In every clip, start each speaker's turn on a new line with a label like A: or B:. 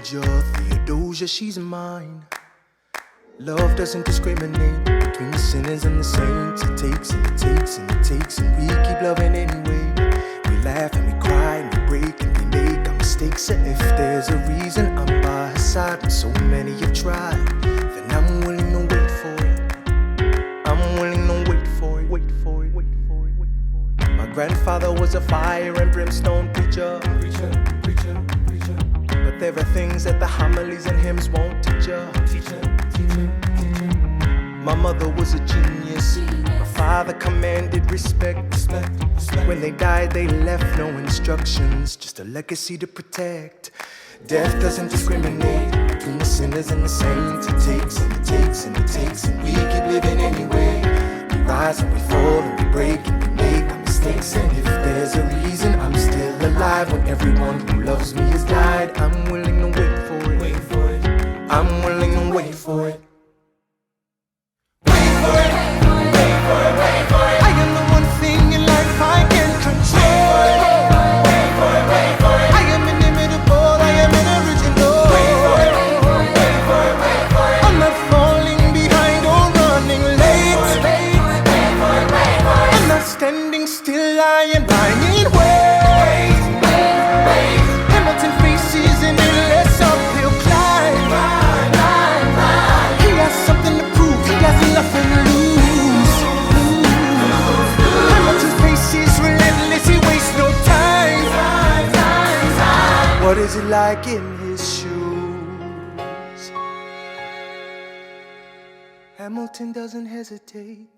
A: Georgia, Theodosia, she's mine. Love doesn't discriminate between the sinners and the saints. It takes and it takes and it takes, and we keep loving anyway. We laugh and we cry and we break and we make our mistakes. And if there's a reason I'm by her side when so many have tried, then I'm willing to wait for it. I'm willing to wait for it, wait for it, wait for it, wait for it. My grandfather was a fire and brimstone preacher. But there are things that the homilies and hymns won't teach ya. My mother was a genius. My father commanded respect. When they died, they left no instructions, just a legacy to protect. Death doesn't discriminate between the sinners and the saints. It takes and it takes and it takes, and we keep living anyway. We rise and we fall and we break and we make our mistakes. And if there's a reason I'm still alive when everyone who loves me has died, I'm willing to wait for it. Wait for it. I'm willing to wait for it. Wait for it. Wait for it. Wait for it. I am the one thing in life I can control. Wait for it. Wait for it. I am inimitable. I am an original. Wait for it. Wait for it. Wait for it. I'm not falling behind or running late. Wait for it. Wait for it. Wait for it. I'm not standing still. I am lying in wait. Wait. Hamilton faces an endless uphill climb. He has something to prove. He has nothing to lose. Hamilton's pace is relentless. He wastes no time. What is it like in his shoes? Hamilton doesn't hesitate.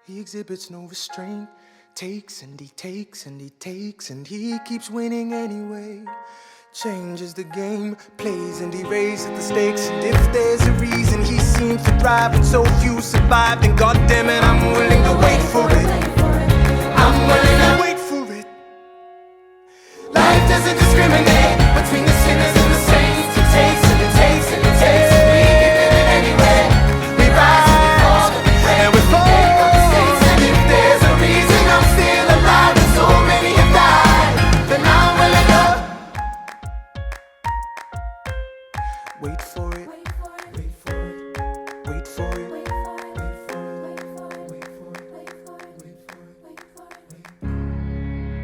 A: He exhibits no restraint. Takes and he takes and he takes, and he keeps winning anyway. Changes the game, plays and he raises the stakes. And if there's a reason he seems to thrive and so few survive, then goddammit, I'm willing to wait for it. I'm willing to wait for it. Life doesn't discriminate between the sinners and the saints. It takes and it takes and it takes, and we keep living anyway. We rise and we fall and we pray and we make our mistakes. And if there's a reason I'm still alive and so many have died, then I'm willing to wait for it. Wait for it. Wait for it. Wait for it. Wait for it. Wait for it. Wait for it. Wait for it. Wait for it. Wait for it. Wait for it.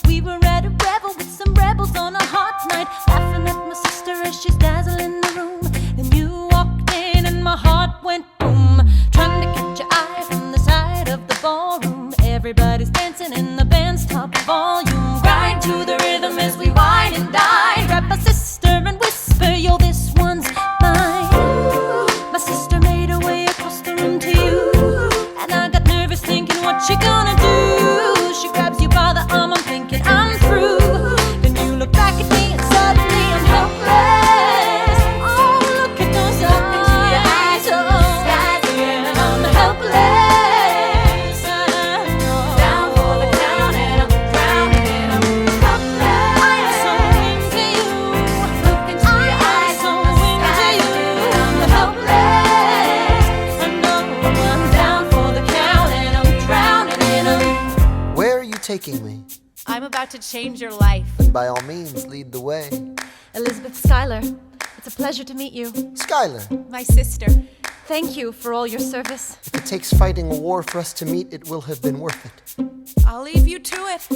B: We were at a revel with some rebels on a hot night, laughing at my sister as she's dazzling the room. Then you walked in and my heart went boom, trying to catch your eye from the side of the ballroom. Everybody's dancing and the band's top volume. Grind to the rhythm as we wine and dine. Grab my sister and whisper, yo, this one's mine. My sister made her way across the room to you, and I got nervous thinking, what you gonna do? She grabs you by the arm, I'm thinking I'm through. Then you look back at me and suddenly I'm helpless. Oh, look at those eyes, oh, yeah, I'm helpless. Down for the count and I'm drowning and I'm helpless. I am so into you. Look into your eyes, so into you. I'm helpless. I know I'm down for the count and I'm drowning and I'm.
C: Where are you taking me?
D: I'm about to change your life.
C: Then by all means, lead the way.
B: Elizabeth Schuyler, it's a pleasure to meet you.
C: Schuyler,
D: My sister.
B: Thank you for all your service.
C: if it takes fighting a war for us to meet, it will have been worth it.
D: I'll leave you to it.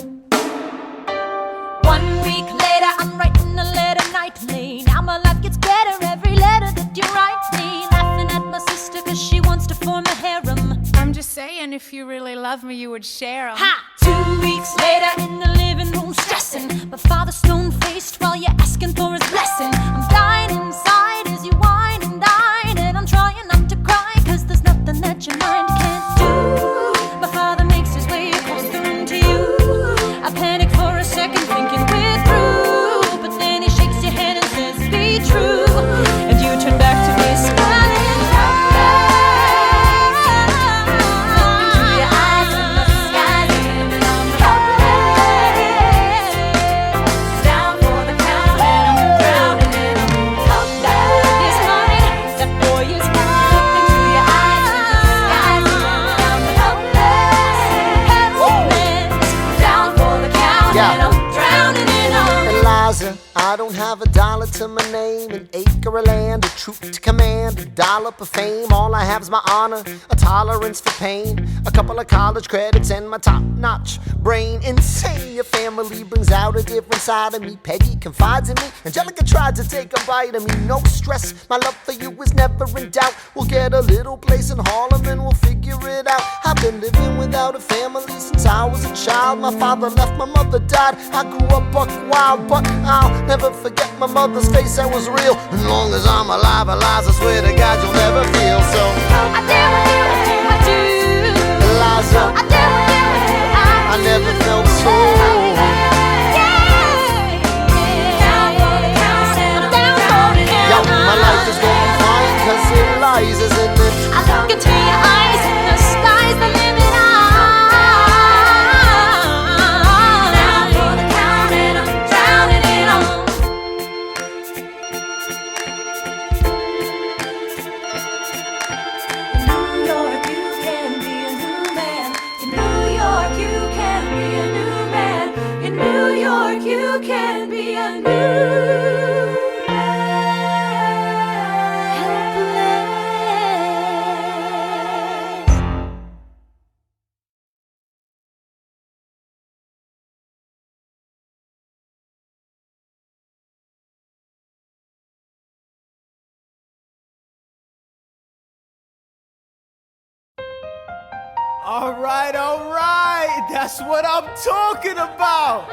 D: if you really love me, you would share them.
B: Ha! 2 weeks later in the living room stressing, my father stone-faced while you're asking for his blessing. I'm dying inside as you whine and dine, and I'm trying not to cry, cause there's nothing that your mind can't do. My father makes his way across the room to you. I panic for a second thinking we're through, but then he shakes your hand and says be true, and you turn back to me smiling.
C: I don't have $1 to my name, an acre of land, a troop to command, $1 for fame. All I have is my honor, a tolerance for pain, a couple of college credits and my top-notch brain. Insane, your family brings out a different side of me. Peggy confides in me, Angelica tried to take a bite of me. No stress, my love for you is never in doubt. We'll get a little place in Harlem and we'll figure it out. I've been living without a family since I was a child. My father left, my mother died. I grew up buck wild, but I'll never forget my mother's face, that was real. As long as I'm alive, Eliza, I swear to God you'll never feel so.
B: I do,
C: Eliza, I never felt so. Yo, my life is gonna be fine, cause Eliza's in it.
B: I look into your eyes and the sky's the limit. You can be a new
A: All right, that's what I'm talking about.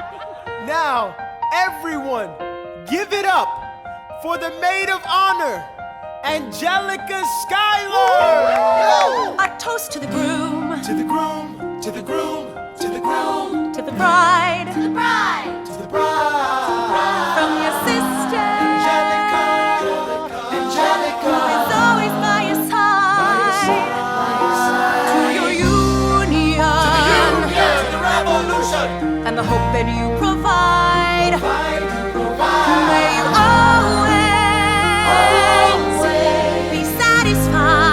A: Now, everyone, give it up for the maid of honor, Angelica Schuyler.
B: I toast to the groom,
A: To the groom, to the groom, to the groom,
B: to the bride,
A: to the bride.
B: from your sister,
A: Angelica, Angelica,
B: who's always by your side, to your union,
A: to the revolution,
B: and the hope that you provide. May you always be satisfied.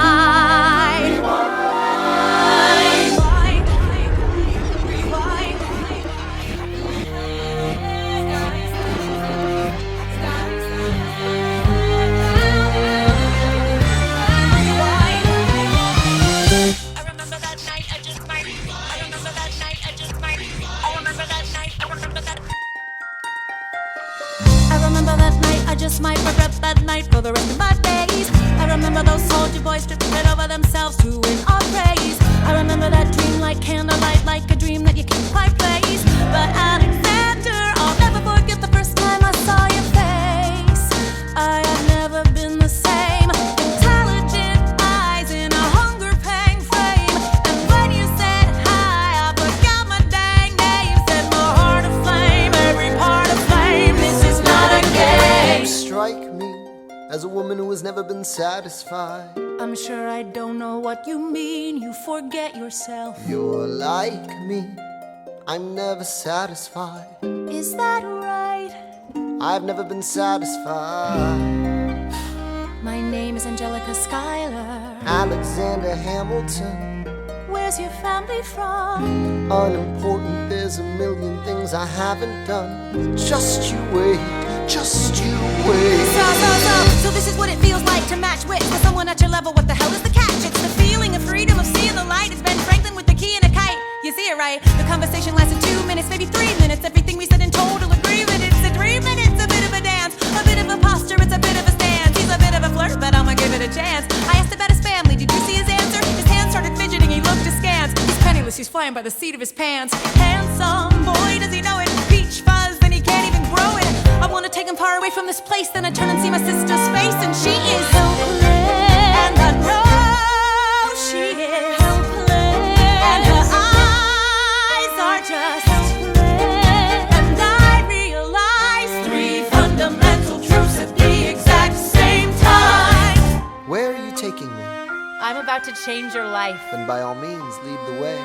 E: I remember that night, I just might. I remember that night, I just might. I remember that night, I remember that.
B: I remember that night, I just might regret that night for the rest of my days. I remember those soldier boys tripping over themselves to win our praise. I remember that dream like candlelight, like a dream that you can't quite place. But Alexander, I'll never forget the first time I saw your face. I have never been the same. Intelligent eyes in a hunger pang frame. And when you said hi, I forgot my dang name. Set my heart aflame, every part aflame. This is not a game.
C: You strike me as a woman who has never been satisfied.
B: I'm sure I don't know what you mean. You forget yourself.
C: You're like me, I'm never satisfied.
B: Is that right?
C: I've never been satisfied.
B: My name is Angelica Schuyler.
C: Alexander Hamilton,
B: Where's your family from?
C: unimportant, there's a million things I haven't done. Just you wait, just you wait.
B: So this is what it feels like to match wits with someone at your level. What the hell is the catch? It's the feeling of freedom, of seeing the light. It's Ben Franklin with the key and a kite. You see it right? The conversation lasted 2 minutes, maybe 3 minutes. Everything we said in total agreement. It's a dream and it's a bit of a dance, a bit of a posture, it's a bit of a stance. He's a bit of a flirt, but I'ma give it a chance. I asked about his family, did you see his answer? His hands started fidgeting, he looked askance.
D: the seat of his pants.
B: Handsome boy, does he know it? Peach fuzz, then he can't even grow it. I wanna take him far away from this place, then I turn and see my sister's face, and she is helpless. And I know she is helpless. And her eyes are just helpless. And I realize 3 fundamental truths at the exact same time.
C: Where are you taking me?
D: I'm about to change your life.
C: Then by all means, lead the way.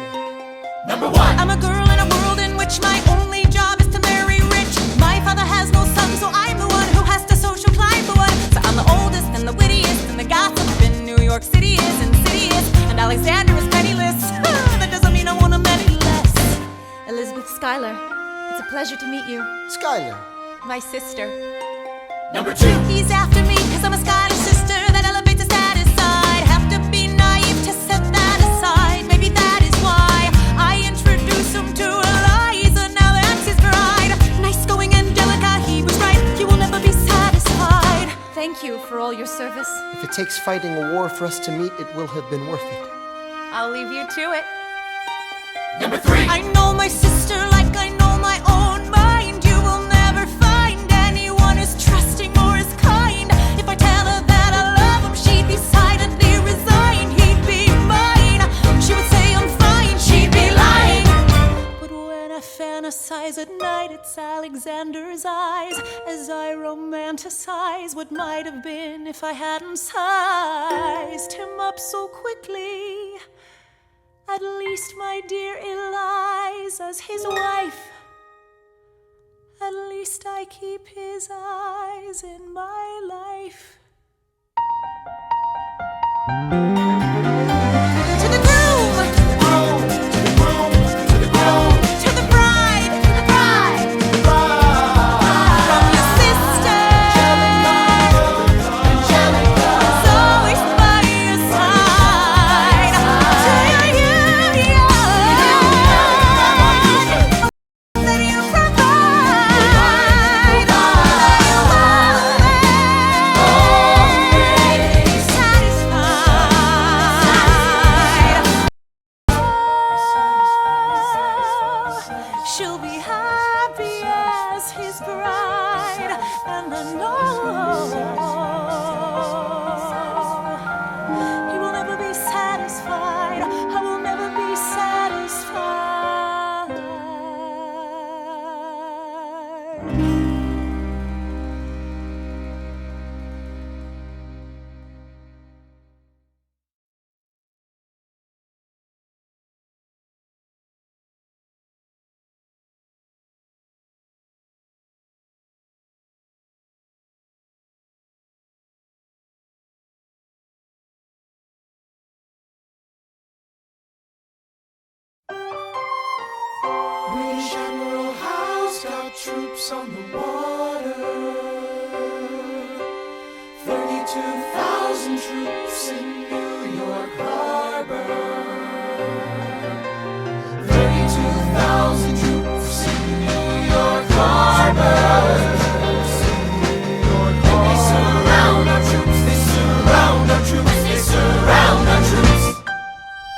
A: Number 1.
B: I'm a girl in a world in which my only job is to marry rich. My father has no son, so I'm the one who has to social climb the one. So I'm the oldest and the wittiest, and the gossip in New York City is insidious. And Alexander is penniless. That doesn't mean I want him any less. Elizabeth Schuyler, it's a pleasure to meet you.
C: Skylar.
B: My sister.
A: Number 2.
B: He's after me, cause I'm a Schuyler sister that elevates his status side. Have to be naive to set that aside. Maybe that is why I introduce him to Eliza. Now that's his bride. Nice going, Angelica, he was right. You will never be satisfied.
D: Thank you for all your service.
C: If it takes fighting a war for us to meet, it will have been worth it.
D: I'll leave you to it.
A: Number 3.
B: I know my sister like I know my own mind. You will never find anyone as trusting or as kind. If I tell her that I love him, she'd be silently resigned. He'd be mine. She would say I'm fine. She'd be lying. But when I fantasize at night, it's Alexander's eyes as I romanticize what might have been if I hadn't sized him up so quickly. At least, my dear Eliza's his wife. At least I keep his eyes in my life. To the groom,
A: To the groom, to the groom,
B: to the bride, to the bride. From your sister, who's always by your side. To your union that you provide. Satisfied. She'll be happy as his bride, and I know he will never be satisfied. I will never be satisfied.
A: British Admiral Howe's got troops on the water. 32,000 troops in New York Harbor. 32,000 troops in New York Harbor. And they surround our troops, they surround our troops, they surround our troops.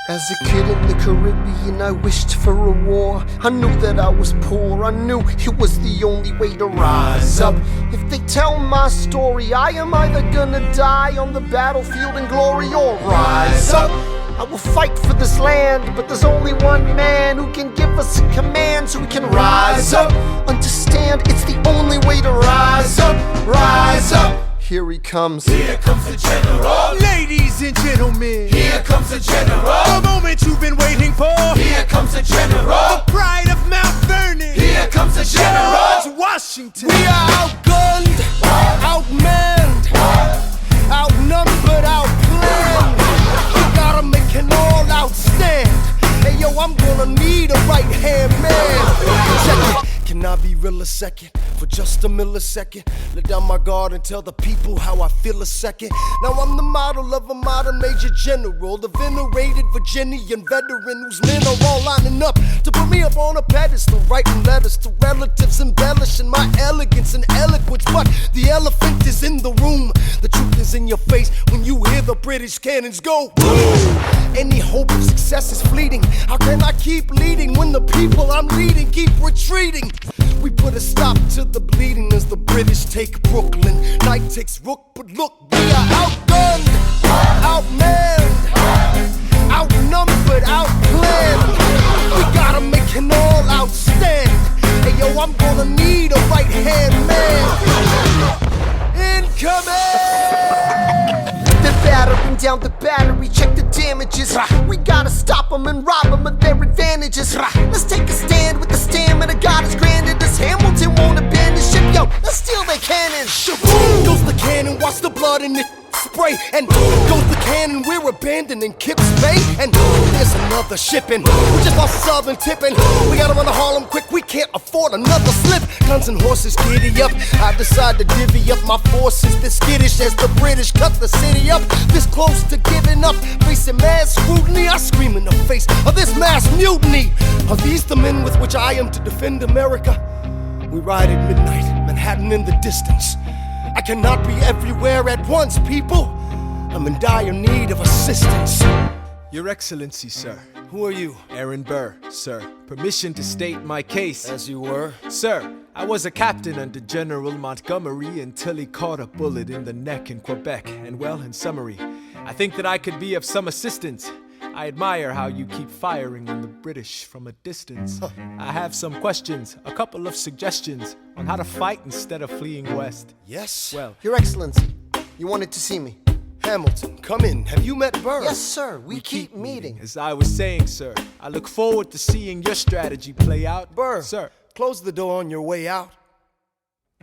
C: As a kid in the Caribbean, I wished for a war. I knew that I was poor, I knew it was the only way to rise up. If they tell my story, I am either gonna die on the battlefield in glory or rise up. I will fight for this land, but there's only one man who can give us a command so we can rise up. Understand, it's the only way to rise up, rise up. Here he comes.
A: Here comes the general.
F: Ladies and gentlemen,
A: Here comes the general.
F: the moment you've been waiting for.
A: Here comes the general.
F: Pride of Mount Vernon,
A: Here comes the general.
F: George Washington.
G: We are outgunned, outmanned, outnumbered, outplanned. You gotta make an all-out stand. Hey yo, I'm gonna need a right-hand man. Check it. Can I be real a second? for just a millisecond. Let down my guard and tell the people how I feel a second. Now I'm the model of a modern major general, the venerated Virginian veteran whose men are all lining up to put me up on a pedestal, writing letters to relatives, embellishing my elegance and eloquence. But the elephant is in the room. The truth is in your face when you hear the British cannons go boom. Any hope of success is fleeting. How can I keep leading when the people I'm leading keep retreating? We put a stop to the bleeding as the British take Brooklyn. Night takes Rook, but look, we are outgunned, outmanned, outnumbered, outplanned. We gotta make an all-out stand. Hey yo, I'm gonna need a right-hand man. Incoming!
C: They're battering down the battery, check the damages. We gotta stop them and rob them of their advantages. Let's take a stand with the stamina God has granted us. Hamilton won't abandon ship, yo, let's steal their cannons.
G: Shaboom! Goes the cannon, watch the blood in it spray. And goes the cannon, we're abandoning Kips Bay. And there's another shipping, we just lost Southern tipping. We gotta run to Harlem quick, we can't afford another slip. Guns and horses giddy up, I decide to divvy up my forces. This skittish as the British cut the city up. This close to giving up, facing mass scrutiny. I scream in the face of this mass mutiny. Are these the men with which I am to defend America? We ride at midnight, Manhattan in the distance. I cannot be everywhere at once, people. I'm in dire need of assistance.
F: Your Excellency, sir.
G: Who are you?
F: Aaron Burr, sir. Permission to state my case.
G: As you were.
F: Sir, I was a captain under General Montgomery until he caught a bullet in the neck in Quebec. And well, in summary, I think that I could be of some assistance. I admire how you keep firing on the British from a distance. I have some questions, a couple of suggestions on how to fight instead of fleeing west.
G: Yes?
F: Well,
C: Your Excellency, you wanted to see me.
G: Hamilton, come in. Have you met Burr?
C: Yes, sir, we keep meeting.
F: as I was saying, sir, I look forward to seeing your strategy play out.
G: Burr,
F: Sir,
G: close the door on your way out.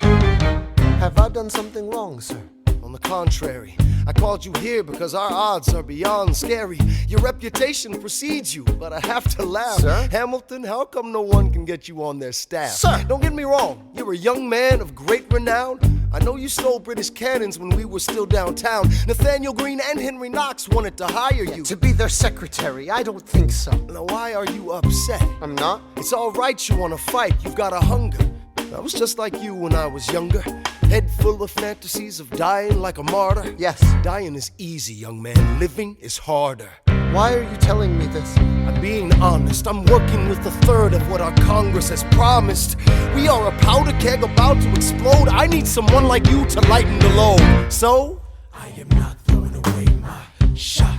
C: Have I done something wrong, sir?
G: On the contrary, I called you here because our odds are beyond scary. Your reputation precedes you, but I have to laugh.
C: Sir?
G: Hamilton, how come no one can get you on their staff?
C: Sir!
G: Don't get me wrong, you're a young man of great renown. I know you stole British cannons when we were still downtown. Nathaniel Greene and Henry Knox wanted to hire you.
C: To be their secretary, I don't think so.
G: Now why are you upset?
C: I'm not?
G: It's alright you wanna fight, you've got a hunger. I was just like you when I was younger. Head full of fantasies of dying like a martyr.
C: Yes.
G: Dying is easy, young man. Living is harder.
C: Why are you telling me this?
G: I'm being honest. I'm working with a third of what our Congress has promised. We are a powder keg about to explode. I need someone like you to lighten the load. So,
A: I am not throwing away my shot.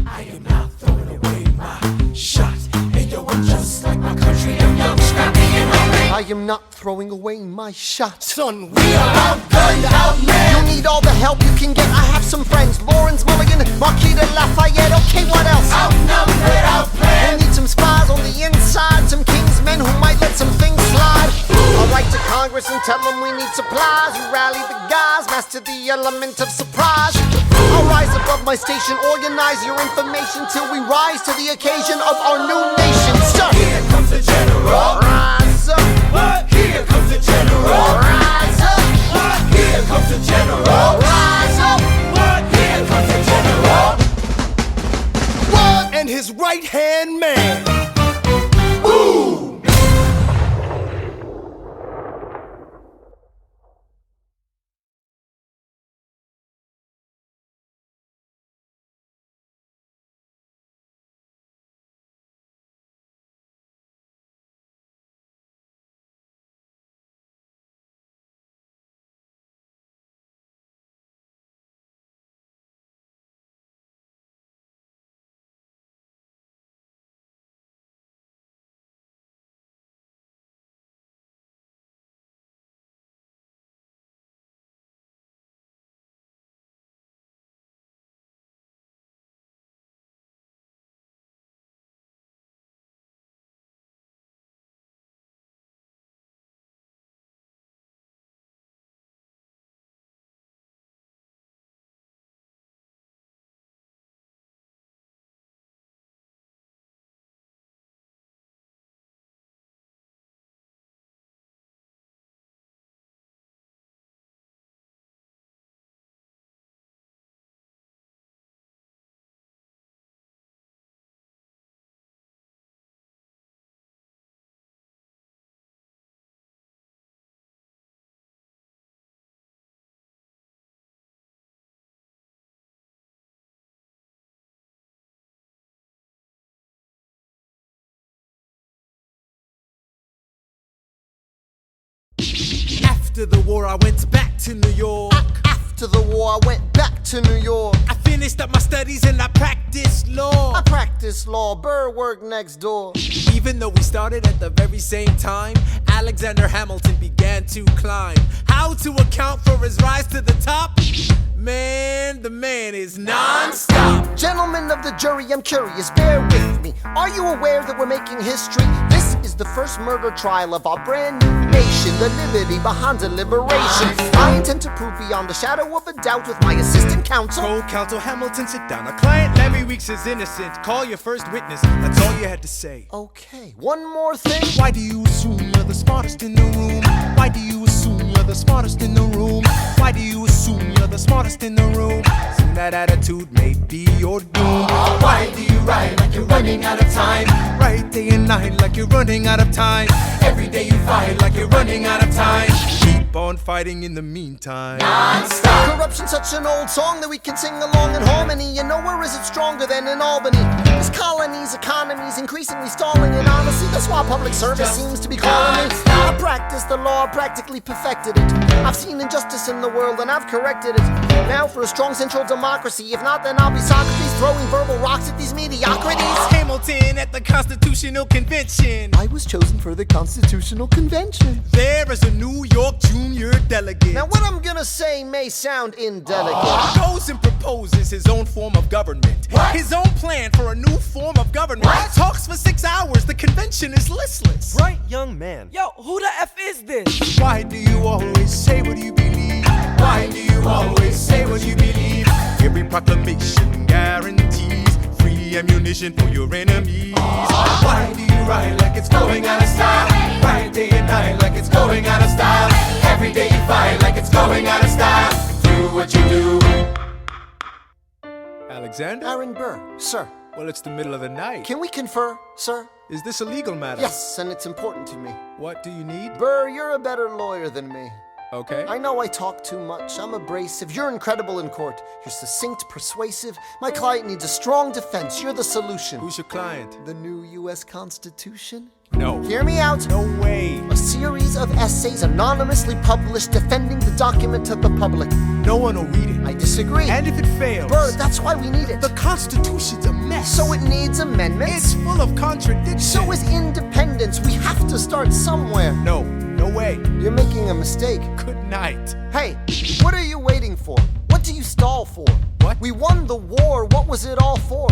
A: I am not throwing away my shot. And yo, I'm just like my country. I'm young, scrappy, and hungry.
C: I am not throwing away my shot.
G: son, we are outgunned, outmanned.
C: You need all the help you can get. I have some friends, Lawrence Mulligan, Marquis de Lafayette. Okay, what else?
G: Outnumbered, outplanned.
C: We need some spies on the inside, some kingsmen who might let some things slide. I'll write to Congress and tell them we need supplies. You rally the guys, master the element of surprise. I'll rise above my station, organize your information till we rise to the occasion of our new nation. Sir,
A: Here comes the general.
C: rise up.
A: What? Here comes the general.
C: Rise up.
A: What? Here comes the general.
C: Rise up.
A: What? Here comes the general.
G: And his right-hand man.
F: After the war, I went back to New York.
C: After the war, I went back to New York.
F: I finished up my studies and I practiced law.
C: I practiced law, Burr worked next door.
F: Even though we started at the very same time, Alexander Hamilton began to climb. How to account for his rise to the top? Man, the man is non-stop.
C: Gentlemen of the jury, I'm curious, bear with me. Are you aware that we're making history? This is the first murder trial of our brand new nation, the liberty behind deliberation. I intend to prove beyond the shadow of a doubt with my assistant counsel.
F: Co-counsel Hamilton, sit down. Our client Larry Weeks is innocent. Call your first witness. That's all you had to say.
C: Okay, one more thing.
A: Why do you assume you're the smartest in the room? Why do you assume you're the smartest in the room? Why do you assume you're the smartest in the room?
F: Soon that attitude may be your doom.
A: Why do you write like you're running out of time?
F: Right day and night like you're running out of time.
A: Every day you fight like you're running out of time.
F: Keep on fighting in the meantime.
A: Non-stop.
C: Corruption's such an old song that we can sing along in harmony. And nowhere is it stronger than in Albany. This colony's economy's increasingly stalling. And honestly, that's why public service seems to be calling me. I practiced the law, practically perfected it. I've seen injustice in the world and I've corrected it. Now for a strong central democracy. If not, then I'll be Socrates throwing verbal rocks at these mediocrities.
F: Hamilton at the Constitutional Convention.
C: I was chosen for the Constitutional Convention.
F: There is a New York junior delegate.
C: Now what I'm gonna say may sound indelicate.
F: Goes and proposes his own form of government. His own plan for a new form of government. Talks for 6 hours, the convention is listless.
H: Bright young man. Yo, who the F is this?
F: Why do you always say what you believe?
A: Why do you always say what you believe?
F: Every proclamation guarantees free ammunition for your enemies.
A: Why do you write like it's going out of style? Write day and night like it's going out of style. Every day you fight like it's going out of style. Do what you do.
F: Alexander?
C: Aaron Burr, sir.
F: Well, it's the middle of the night.
C: Can we confer, sir?
F: Is this a legal matter?
C: Yes, and it's important to me.
F: What do you need?
C: Burr, you're a better lawyer than me.
F: Okay.
C: I know I talk too much. I'm abrasive. You're incredible in court. You're succinct, persuasive. My client needs a strong defense. You're the solution.
F: Who's your client?
C: The new U.S. Constitution?
F: No.
C: Hear me out.
F: No way.
C: A series of essays anonymously published defending the document to the public.
F: No one will read it.
C: I disagree.
F: And if it fails?
C: Burr, that's why we need it.
F: The Constitution's a mess.
C: So it needs amendments.
F: It's full of contradictions.
C: So is independence. We have to start somewhere.
F: No. No way.
C: You're making a mistake.
F: Good night.
C: Hey, what are you waiting for? What do you stall for?
F: What?
C: We won the war. What was it all for?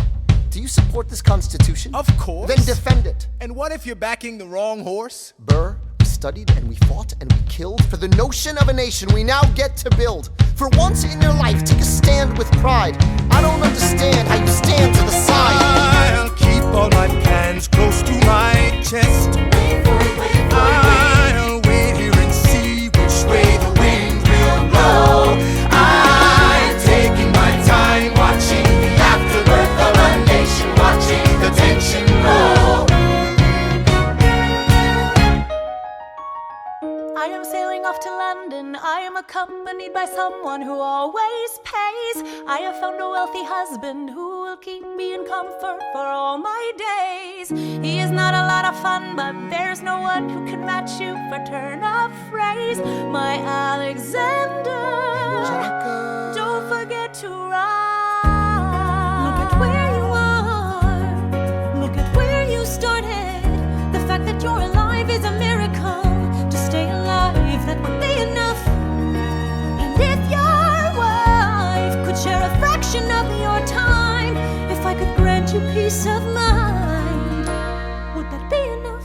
C: Do you support this Constitution?
F: Of course.
C: Then defend it.
F: And what if you're backing the wrong horse?
C: Burr, we studied and we fought and we killed for the notion of a nation we now get to build. For once in your life, take a stand with pride. I don't understand how you stand to the side.
F: I'll keep all my plans close to my chest. I'll wait here and see which way the wind will blow. I'm taking my time watching the afterbirth of a nation, watching the tension grow.
B: I am sailing off to London. I am accompanied by someone who always pays. I have found a wealthy husband who will keep me in comfort for all my days. He is not a lot of fun, but there's no one who can match you for turn of phrase. My Alexander, don't forget to ride. Look at where you are. Look at where you started. The fact that you're alive is a miracle. To stay alive, that would be enough. And if your wife could share a fraction of your time, if I could grant you peace of mind, would that be enough?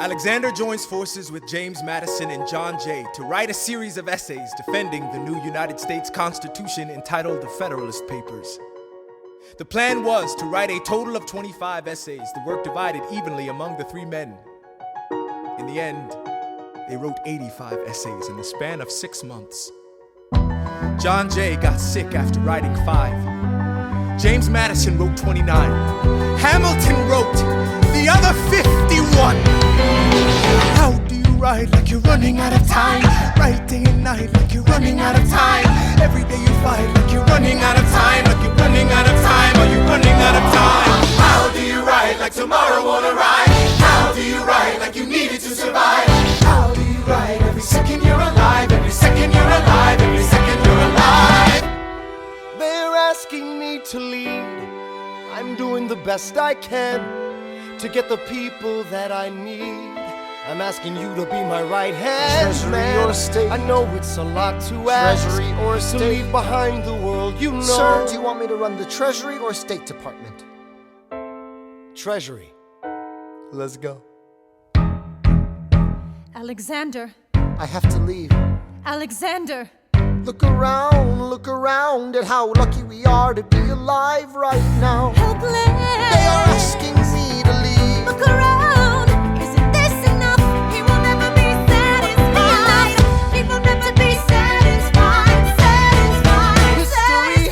F: Alexander joins forces with James Madison and John Jay to write a series of essays defending the new United States Constitution entitled the Federalist Papers. The plan was to write a total of 25 essays, the work divided evenly among the three men. In the end, they wrote 85 essays in the span of 6 months. John Jay got sick after writing 5. James Madison wrote 29. Hamilton wrote the other 51. How do you write like you're running out of time? Write day and night like you're running out of time. Every day you fight like you're running out of time. Like you're running out of time. Are you running out of time?
A: How do you write like tomorrow won't arrive? How do you write like you needed to survive? How do you write every second you're alive?
G: best I can to get the people that I need. I'm asking you to be my right hand,
C: Treasury
G: man.
C: or state?
G: I know it's a lot to ask.
C: Treasury or
G: to
C: state?
G: leave behind the world you know.
C: Sir, do you want me to run the Treasury or State Department?
G: Treasury. Let's go.
B: Alexander,
C: I have to leave.
B: Alexander.
C: Look around at how lucky we are to be alive right now.
B: Helpless.
C: They are asking me to leave.
B: Look around. Isn't this enough? He will never be satisfied. He will never be satisfied. Satisfied.
C: History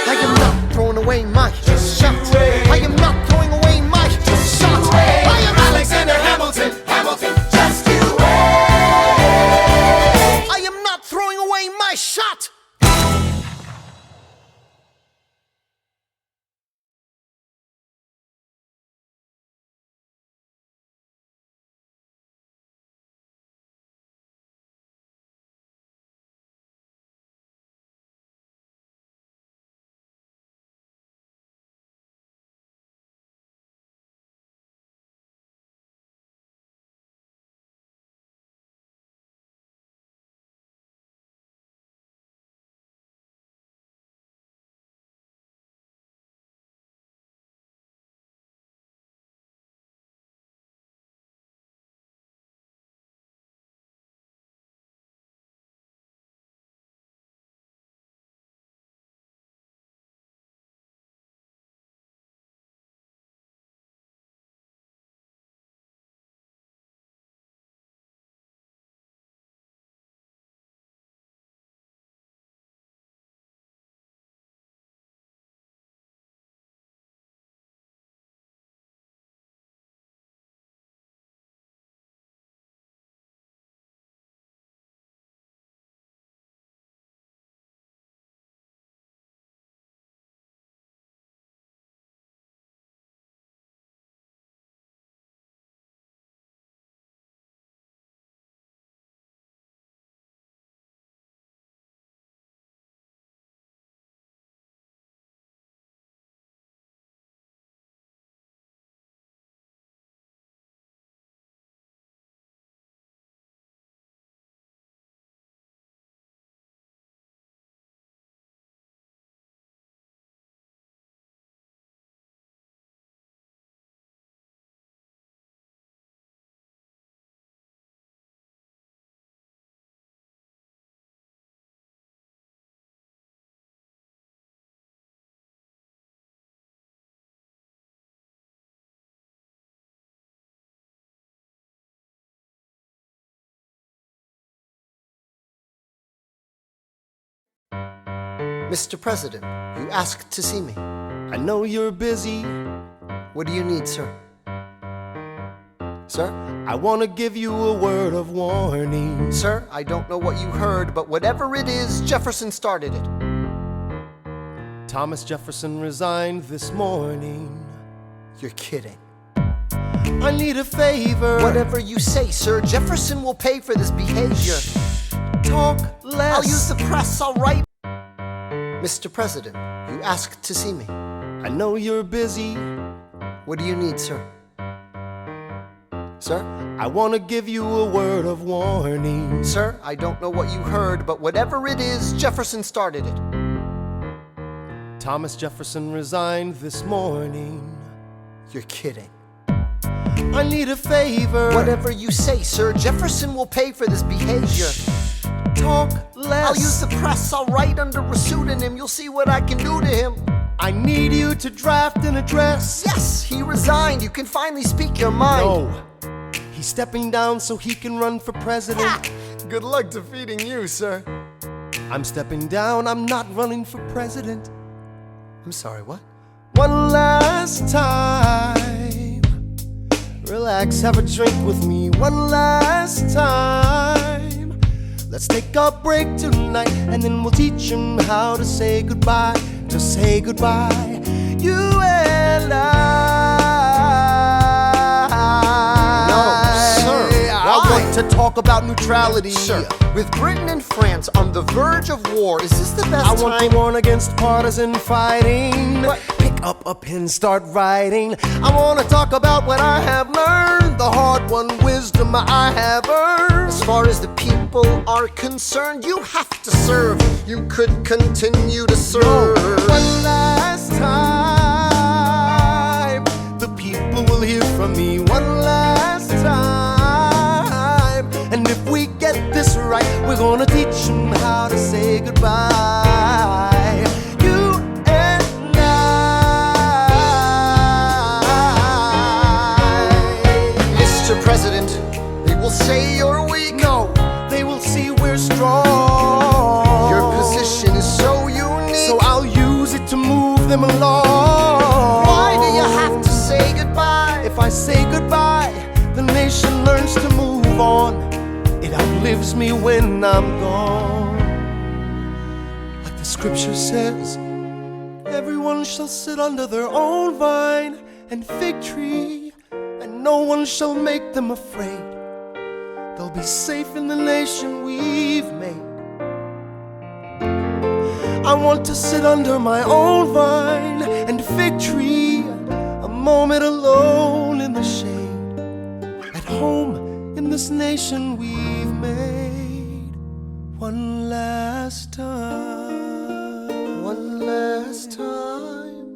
C: I am not throwing away my shot. I am not throwing away my shot. I am Alexander Hamilton. Hamilton, just you wait. I am not throwing away my shot. Mr. President, you asked to see me.
G: I know you're busy.
C: What do you need, sir? Sir?
G: I want to give you a word of warning.
C: Sir, I don't know what you heard, but whatever it is, Jefferson started it.
G: Thomas Jefferson resigned this morning.
C: You're kidding.
G: I need a favor.
C: Whatever you say, sir, Jefferson will pay for this behavior.
G: Talk less.
C: I'll use the press, all right? Mr. President, you asked to see me.
G: I know you're busy.
C: What do you need, sir? Sir?
G: I want to give you a word of warning.
C: Sir, I don't know what you heard, but whatever it is, Jefferson started it.
G: Thomas Jefferson resigned this morning.
C: You're kidding.
G: I need a favor.
C: Whatever you say, sir, Jefferson will pay for this behavior.
G: Talk less.
C: I'll use the press, I'll write under a pseudonym. You'll see what I can do to him.
G: I need you to draft an address.
C: Yes, he resigned. You can finally speak your mind.
G: No. He's stepping down so he can run for president.
C: Ha! Good luck defeating you, sir.
G: I'm stepping down. I'm not running for president.
C: I'm sorry, what?
G: One last time. Relax, have a drink with me. One last time. Let's take a break tonight, and then we'll teach him how to say goodbye to say goodbye, you and I.
C: No, sir.
G: I want to talk about neutrality.
C: Sir, with Britain and France on the verge of war, is this the best
G: I want
C: time?
G: to warn against partisan fighting.
C: But-
G: Pick up a pen, start writing. I want to talk about what I have learned, the hard-won wisdom I have earned.
C: As far as the people are concerned, you have to serve. You could continue to serve.
G: One last time, the people will hear from me. One last time, and if we get this right, we're gonna teach them how to say goodbye. You and I.
C: Mr. President, they will say you're weak.
G: No, they will see we're strong.
C: Your position is so unique.
G: So I'll use it to move them along.
C: Why do you have to say goodbye?
G: If I say goodbye, the nation learns to move on. It outlives me when I'm gone. Like the scripture says, everyone shall sit under their own vine and fig tree, and no one shall make them afraid. They'll be safe in the nation we've made. I want to sit under my own vine and fig tree, a moment alone in the shade, at home in this nation we've made. One last time.
C: One last time.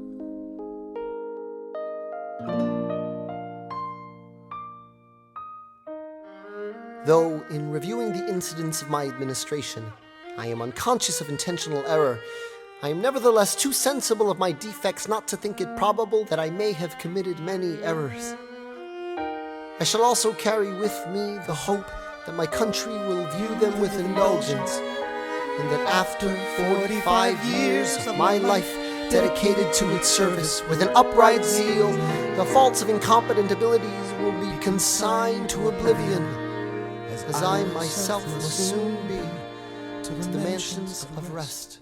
C: Though, in reviewing the incidents of my administration, I am unconscious of intentional error, I am nevertheless too sensible of my defects not to think it probable that I may have committed many errors. I shall also carry with me the hope that my country will view them with indulgence, and that after 45 years of my life dedicated to its service with an upright zeal, the faults of incompetent abilities will be consigned to oblivion, as I myself will soon be to the mansions of rest.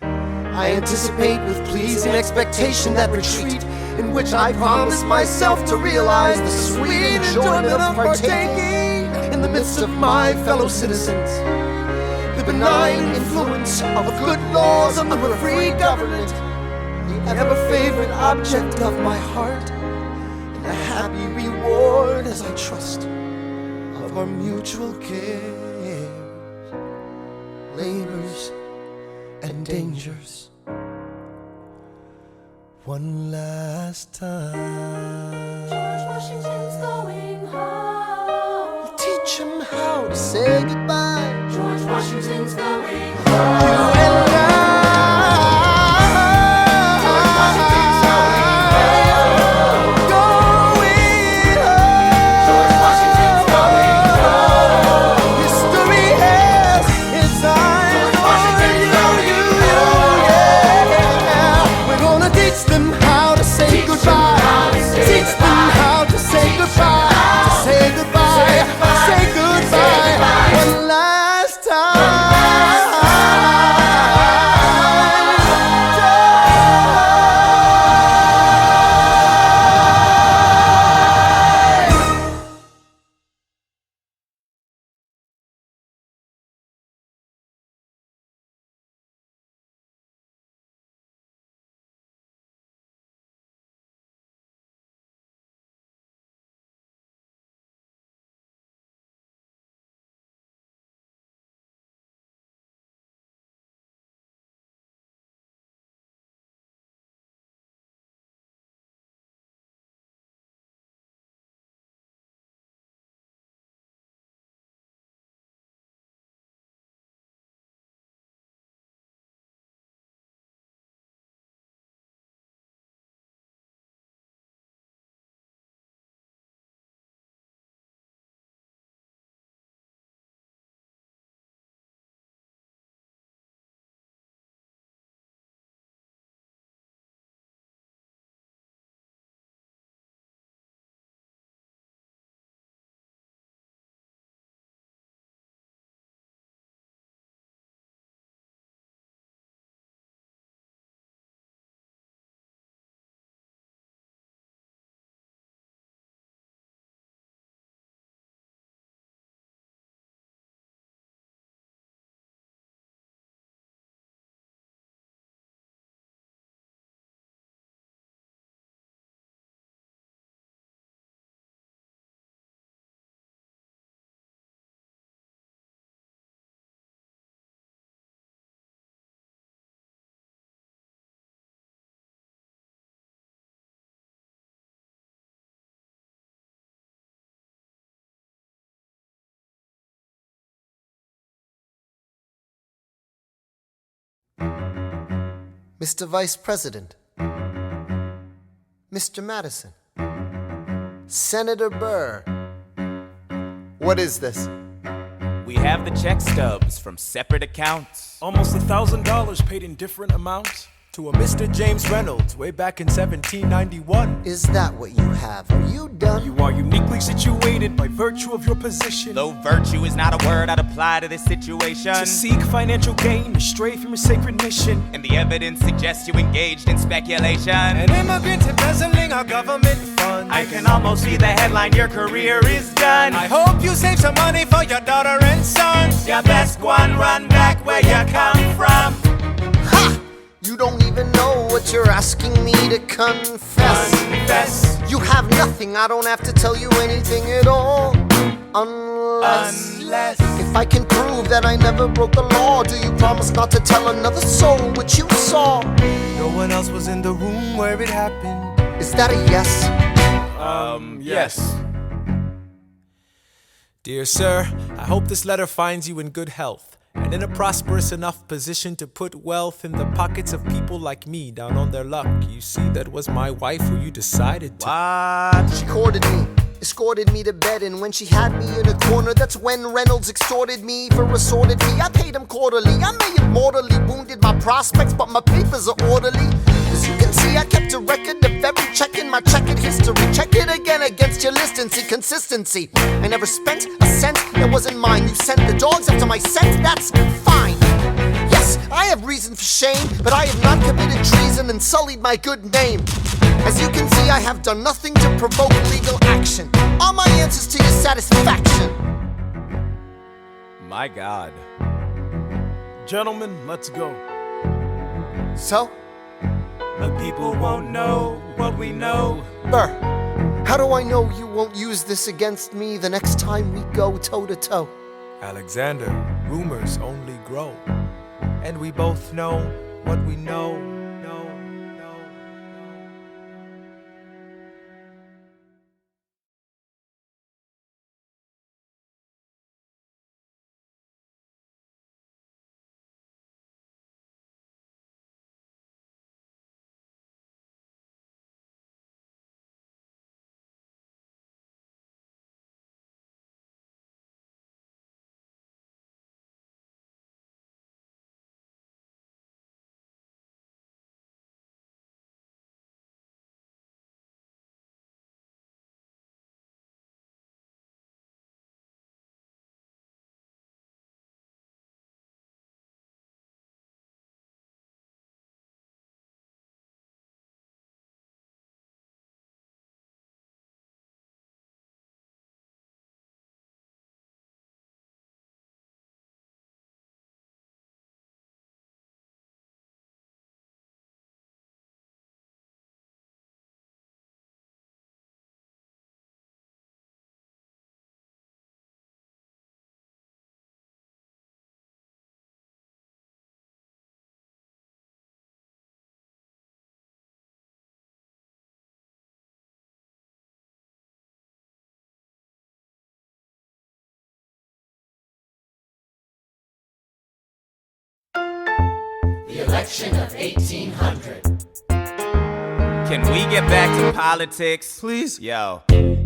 G: I anticipate with pleasing expectation that retreat in which I promise myself to realize the sweet enjoyment of partaking in the midst of my fellow citizens, the benign influence of good laws under a free government, the ever-favorite object of my heart, and the happy reward as I trust of our mutual cares, labors, and dangers. One last time.
B: George Washington's going home.
C: Teach him how to say goodbye.
B: George Washington's going
G: You
B: home.
G: and I.
B: George Washington's going home.
G: Going home.
B: George Washington's going home.
G: History has its eyes
B: George
G: on
B: Washington's
G: you,
B: going
G: you,
B: home.
G: yeah. We're gonna teach them how to say
B: Teach them
G: goodbye.
B: how to say
G: Teach them
B: goodbye.
G: how to say
B: Teach them
G: goodbye.
B: how
G: To say goodbye.
B: say goodbye.
G: Say goodbye.
B: Say goodbye.
G: One last time.
C: Mr. Vice President, Mr. Madison, Senator Burr. What is this?
I: We have the check stubs from separate accounts.
F: Almost $1,000 paid in different amounts to a Mr. James Reynolds way back in 1791.
C: Is that what you have? Are you done?
F: You are uniquely situated by virtue of your position.
I: Though virtue is not a word I'd apply to this situation.
F: To seek financial gain, to stray from your sacred mission.
I: And the evidence suggests you engaged in speculation.
F: An immigrant embezzling our government funds.
I: I can almost see the headline, your career is done.
F: I hope you save some money for your daughter and sons.
I: Your best one, run back where you come from.
C: Ha! You don't even know what you're asking me to confess.
I: Confess.
C: You have nothing, I don't have to tell you anything at all. Unless if I can prove that I never broke the law, do you promise not to tell another soul what you saw?
A: No one else was in the room where it happened.
C: Is that a yes?
F: Yes. Dear sir, I hope this letter finds you in good health and in a prosperous enough position to put wealth in the pockets of people like me down on their luck. You see, that was my wife who you decided to.
I: What?
C: She courted me, escorted me to bed, and when she had me in a corner, that's when Reynolds extorted me for a sordid fee. I paid him quarterly. I may have mortally wounded my prospects, but my papers are orderly. As you can see, I kept a record of every check in my checkered history. Check it again against your list and see consistency. I never spent a cent that wasn't mine. You sent the dogs after my scent, that's fine. Yes, I have reason for shame, but I have not committed treason and sullied my good name. As you can see, I have done nothing to provoke legal action. Are my answers to your satisfaction?
I: My God.
F: Gentlemen, let's go.
C: So?
I: The people won't know what we know.
C: Burr, how do I know you won't use this against me the next time we go toe-to-toe?
F: Alexander, rumors only grow. And we both know what we know.
C: The election of 1800.
I: Can we get back to politics?
A: Please?
I: Yo,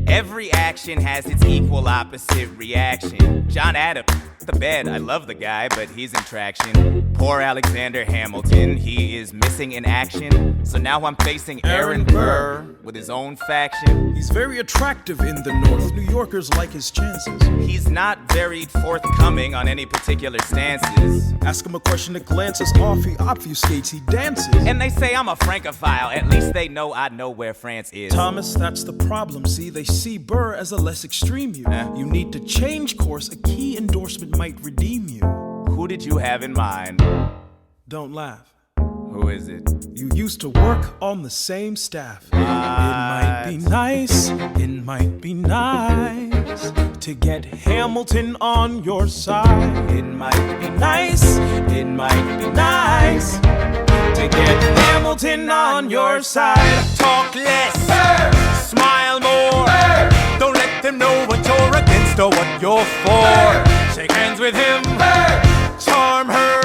I: every action has its equal opposite reaction. John Adams, the bed, I love the guy, but he's in traction. Poor Alexander Hamilton, he is missing in action. So now I'm facing Aaron Burr with his own faction.
J: He's very attractive in the North. New Yorkers like his chances.
I: He's not very forthcoming on any particular stances.
J: Ask him a question that glances off, he obfuscates, he dances.
I: And they say I'm a Francophile, at least they know I know where France is.
J: Thomas, that's the problem, see? They see Burr as a less extreme you. You need to change course, a key endorsement might redeem you.
I: Who did you have in mind?
J: Don't laugh.
I: Who is it?
J: You used to work on the same staff. It might be nice, to get Hamilton on your side.
I: It might be nice,
J: to get Hamilton on your side.
I: talk less, smile more. Don't let them know what you're against or what you're for. Shake hands with him, charm her.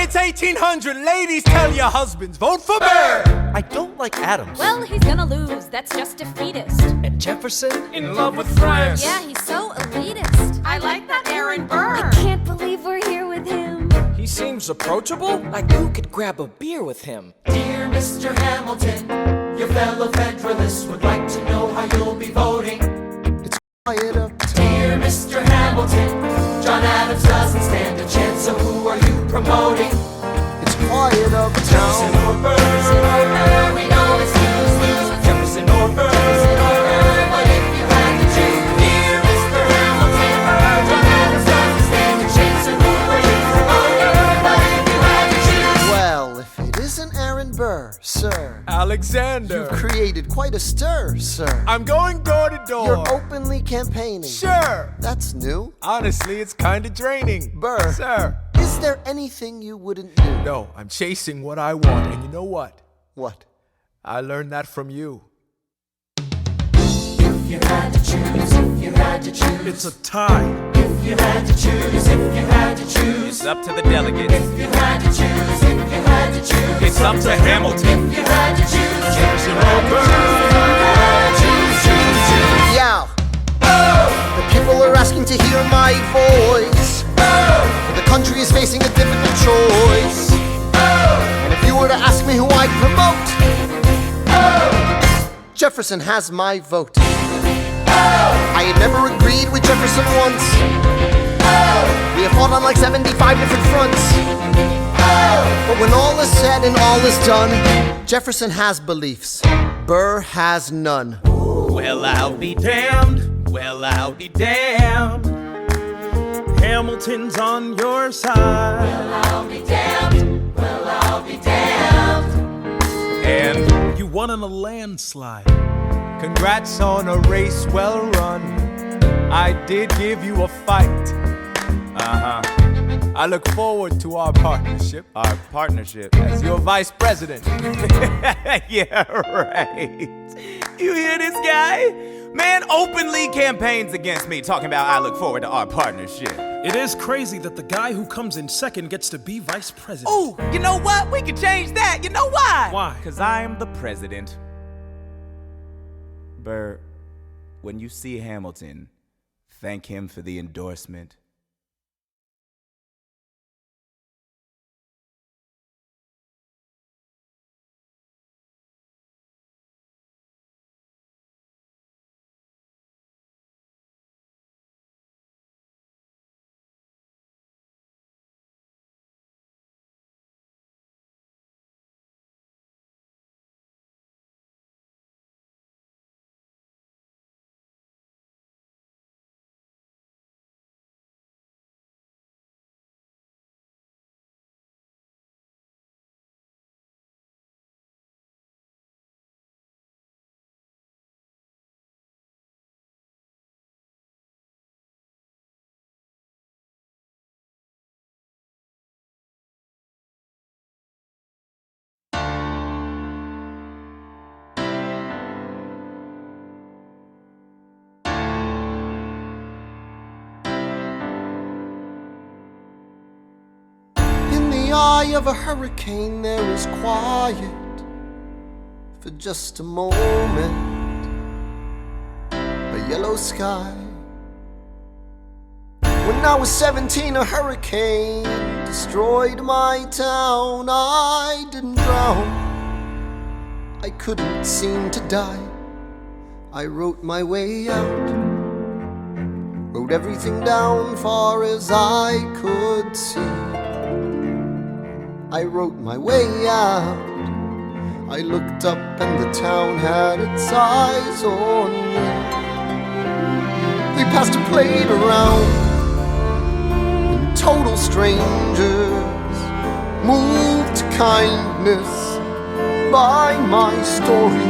I: It's a
F: 1800, ladies, tell your husbands, vote for Burr!
H: I don't like Adams.
B: Well, he's gonna lose, that's just defeatist.
H: And Jefferson?
F: In love with France.
B: Yeah, he's so elitist.
D: I like that Aaron Burr.
B: I can't believe we're here with him.
H: He seems approachable. Like you could grab a beer with him.
A: Dear Mr. Hamilton, your fellow Federalists would like to know how you'll be voting.
C: It's quiet uptown.
A: Dear Mr. Hamilton, John Adams doesn't stand a chance, so who are you promoting?
C: It's quiet
A: Jefferson
C: uptown.
A: or Burr? We know it's lose-lose. Jefferson or Burr? But if you had to choose, dear Mr. Hamilton, John Adams doesn't stand a chance, so who are you promoting? But if you had to choose,
C: Well, if it isn't Aaron Burr, sir,
F: Alexander.
C: you've created quite a stir, sir.
F: I'm going door to door.
C: You're openly campaigning.
F: Sure.
C: That's new.
F: Honestly, it's kinda draining.
C: Burr.
F: Sir.
C: Is there anything you wouldn't do?
F: No, I'm chasing what I want, and you know what?
C: What?
F: I learned that from you.
A: if you had to choose, if you had to choose,
J: It's a tie.
A: if you had to choose, if you had to choose,
I: It's up to the delegates.
A: if you had to choose, if you had to choose,
I: It's up to Hamilton.
A: if you had to choose, Jefferson or Burr, choose.
C: Yeah. The people are asking to hear my voice. The country is facing a difficult choice. And if you were to ask me who I'd promote, Jefferson has my vote. I had never agreed with Jefferson once. We have fought on like 75 different fronts. But when all is said and all is done, Jefferson has beliefs. Burr has none.
I: Well, I'll be damned. Well, I'll be damned.
J: Hamilton's on your side.
A: I'll be damned, well, I'll be damned.
I: And
J: You won on a landslide.
F: Congrats on a race well run. I did give you a fight. I look forward to our partnership
I: our partnership.
F: as your vice president.
I: Yeah, right. You hear this guy? Man openly campaigns against me, talking about I look forward to our partnership.
J: It is crazy that the guy who comes in second gets to be vice president.
I: Ooh, you know what? We can change that. You know why?
J: Why?
I: Because I am the president. Burr, when you see Hamilton, thank him for the endorsement.
C: In the eye of a hurricane, there is quiet for just a moment. A yellow sky. When I was 17, a hurricane destroyed my town. I didn't drown. I couldn't seem to die. I wrote my way out. Wrote everything down far as I could see. I wrote my way out. I looked up and the town had its eyes on me. They passed a plate around, and total strangers moved to kindness by my story.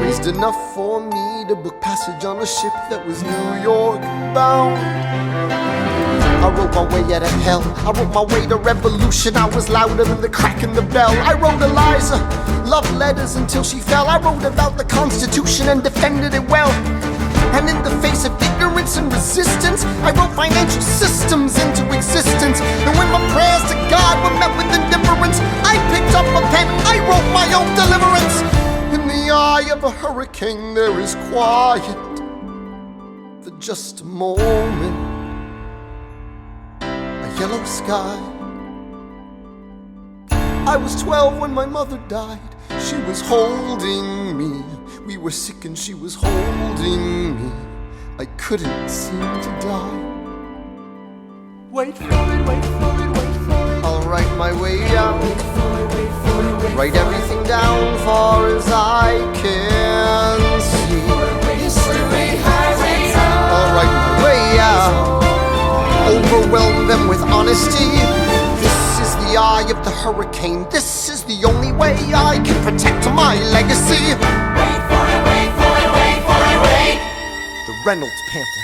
C: Raised enough for me to book passage on a ship that was New York bound. I wrote my way out of hell. I wrote my way to revolution. I was louder than the crack in the bell. I wrote Eliza love letters until she fell. I wrote about the Constitution and defended it well. And in the face of ignorance and resistance, I wrote financial systems into existence. And when my prayers to found deliverance. In the eye of a hurricane there is quiet for just a moment. A yellow sky. I was 12 when my mother died. She was holding me. We were sick and she was holding me. I couldn't seem to die.
A: Wait for it, wait for it, wait for it.
C: I'll write my way out. Write everything down far as I can see. I'll write my way out. Overwhelm them with honesty. This is the eye of the hurricane. This is the only way I can protect my legacy.
E: Wait for it, wait for it, wait for it, wait.
C: The Reynolds pamphlet.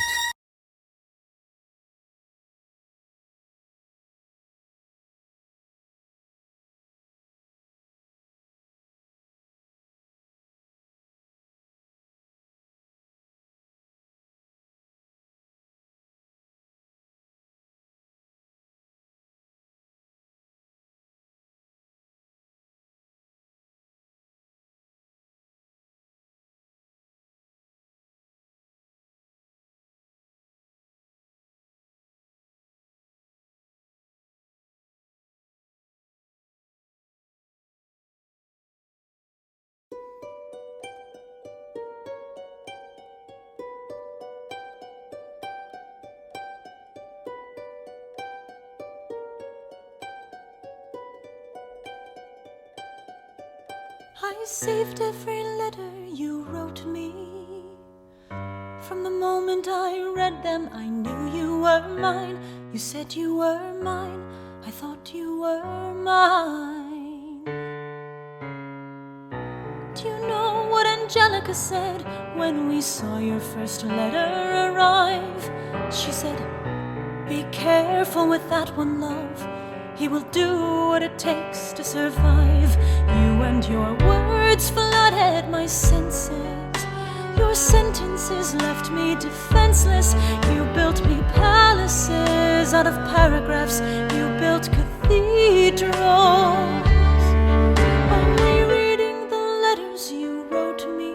B: I saved every letter you wrote me. From the moment I read them, I knew you were mine. You said you were mine. I thought you were mine. Do you know what Angelica said when we saw your first letter arrive? She said, "Be careful with that one, love. He will do what it takes to survive." You and your words flooded my senses. Your sentences left me defenseless. You built me palaces out of paragraphs. You built cathedrals. Only reading the letters you wrote me,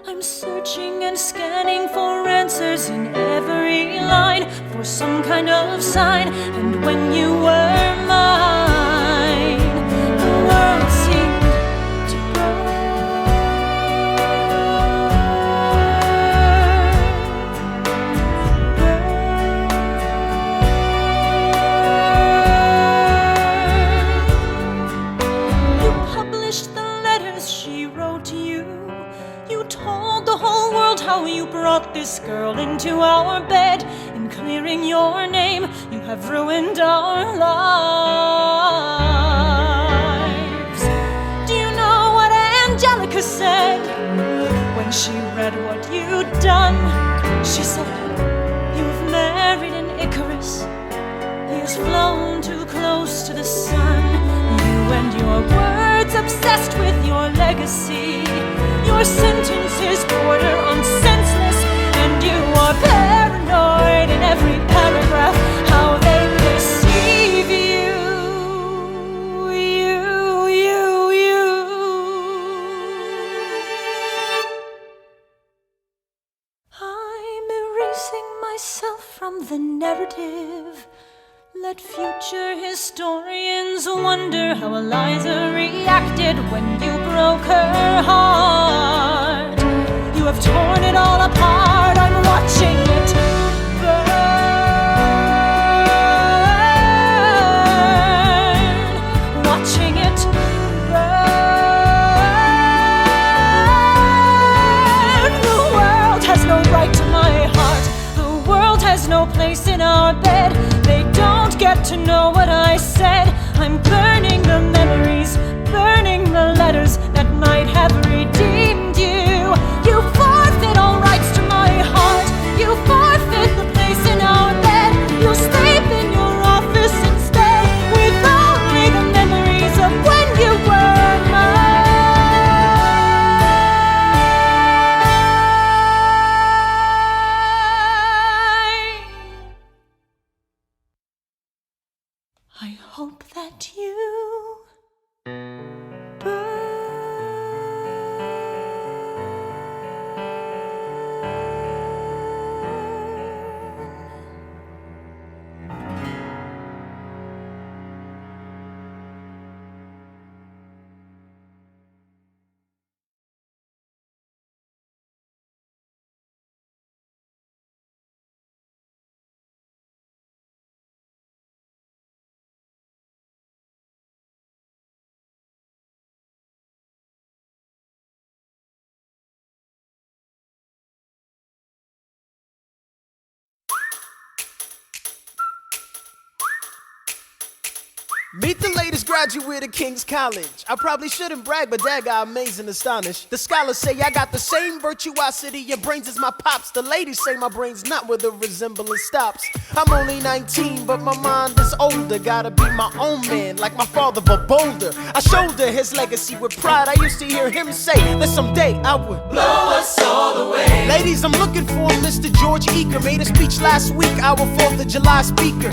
B: I'm searching and scanning for answers in every line, for some kind of sign. And when you were mine, the world seemed to burn. You published the letters she wrote you. You told the whole world how you brought this girl into our bed. In clearing your name, you have ruined our lives. Do you know what Angelica said when she read what you'd done? She said, "You've married an Icarus. He has flown too close to the sun. You and your words obsessed with your legacy. Your sentences border on senseless, and you are paranoid in every paragraph. How they perceive you, you. I'm erasing myself from the narrative. Let future historians wonder how Eliza reacted when you broke her heart. You have torn it all apart. I'm watching it burn. Watching it burn. The world has no right to my heart. The world has no place in our bed. They don't get to know what I said. I'm burning the memories, burning the letters that might have redeemed you. You forfeit all rights to my heart. You forfeit the place in our bed. You'll sleep in your office instead, with only the memories of when you were mine. I hope that you burn.
G: Meet the latest graduate of King's College. I probably shouldn't brag, but Dad got amazed and astonished. The scholars say I got the same virtuosity and brains as my pops. The ladies say my brain's not where the resemblance stops. I'm only 19, but my mind is older. Gotta be my own man, like my father, but bolder. I shoulder his legacy with pride. I used to hear him say that someday I would blow us all away. Ladies, I'm looking for Mr. George Eaker. Made a speech last week, our 4th of July speaker.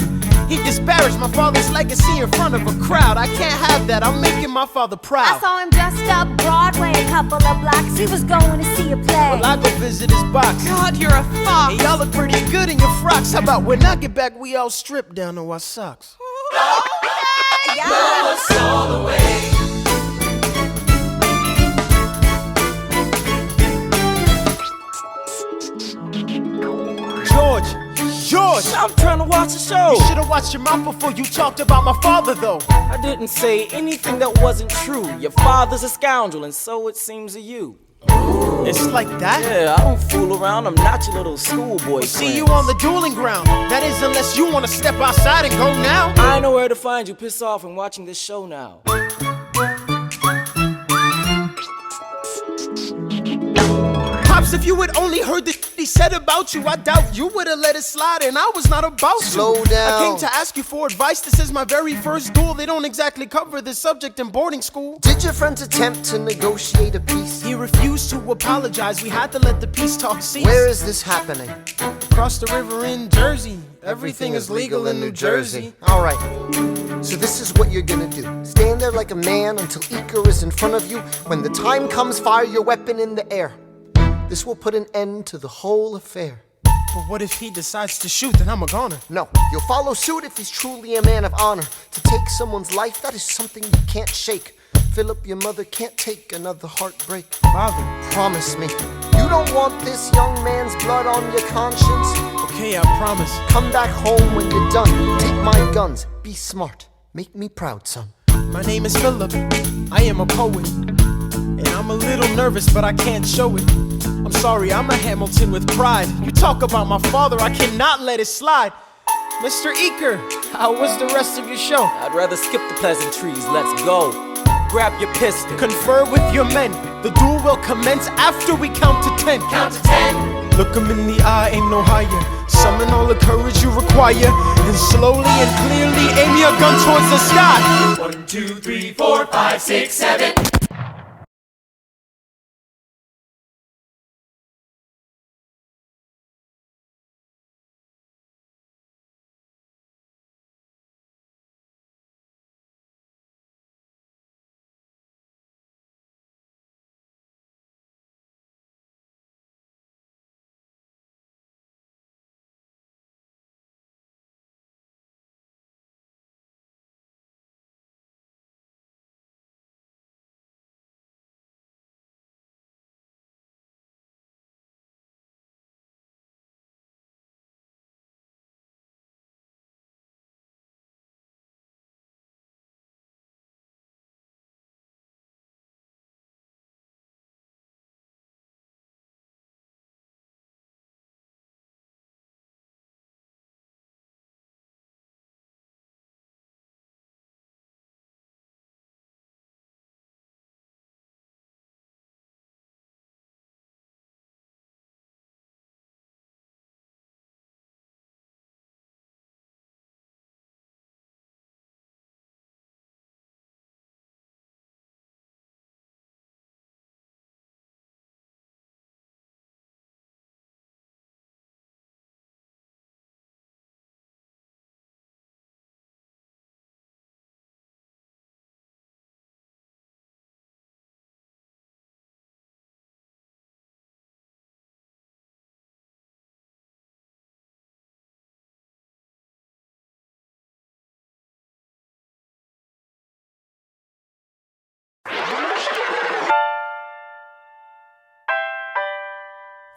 G: He disparaged my father's legacy in front of a crowd. I can't have that, I'm making my father proud.
B: I saw him just up Broadway a couple of blocks. He was going to see a play.
G: Well, I go visit his box.
D: God, you're a fox.
G: Hey, y'all look pretty good in your frocks. How about when I get back, we all strip down to our socks?
B: Blow us all away.
G: George!
H: I'm trying to watch the show.
G: You should've watched your mouth before you talked about my father, though.
H: I didn't say anything that wasn't true. Your father's a scoundrel, and so it seems to you.
G: It's like that?
H: Yeah, I don't fool around. I'm not your little schoolboy.
G: See you on the dueling ground. That is, unless you want to step outside and go now.
H: I know where to find you. Piss off and watching this show now.
G: Pops, if you had only heard the he said about you, I doubt you would've let it slide, and I was not about to.
C: Slow down.
G: I came to ask you for advice. This is my very first duel. They don't exactly cover this subject in boarding school.
C: Did your friends attempt to negotiate a peace?
G: He refused to apologize. We had to let the peace talk cease.
C: Where is this happening?
G: Across the river in Jersey. Everything is legal in New Jersey.
C: Alright, so this is what you're gonna do. Stand there like a man until Iker is in front of you. When the time comes, fire your weapon in the air. This will put an end to the whole affair.
G: But what if he decides to shoot, then I'm a goner?
C: No, you'll follow suit if he's truly a man of honor. To take someone's life, that is something you can't shake. Philip, your mother can't take another heartbreak.
G: Father,
C: promise me, you don't want this young man's blood on your conscience?
G: Okay, I promise.
C: Come back home when you're done. Take my guns, be smart, make me proud, son.
G: My name is Philip, I am a poet. And I'm a little nervous, but I can't show it. I'm sorry, I'm a Hamilton with pride. You talk about my father, I cannot let it slide. Mr. Eaker, how was the rest of your show?
H: I'd rather skip the pleasantries, let's go. Grab your pistol.
G: Confer with your men. The duel will commence after we count to 10.
B: Count to 10.
G: Look 'em in the eye, ain't no higher. Summon all the courage you require. And slowly and clearly aim your gun towards the sky.
B: 1, 2, 3, 4, 5, 6, 7.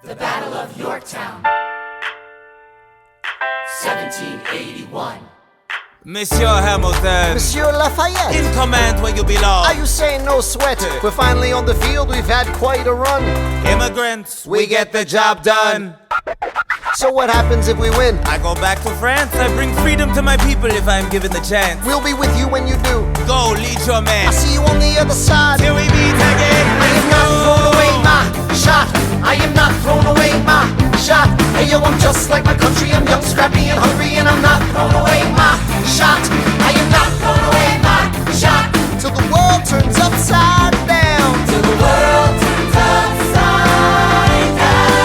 A: The Battle of Yorktown, 1781.
I: Monsieur Hamilton.
C: Monsieur Lafayette.
I: In command where you belong.
C: Are you saying no sweat? We're finally on the field, we've had quite a run.
I: Immigrants, we get the job done.
C: So what happens if we win?
I: I go back to France. I bring freedom to my people if I'm given the chance.
C: We'll be with you when you do.
I: Go, lead your man.
C: I'll see you on the other side.
I: Till we meet again.
C: I am not thrown away my shot. I am not thrown away my shot. Hey yo, I'm just like my country. I'm young, scrappy, and hungry, and I'm not thrown away my shot. I am not thrown away my shot. Till the world turns upside down. Till the world turns upside down.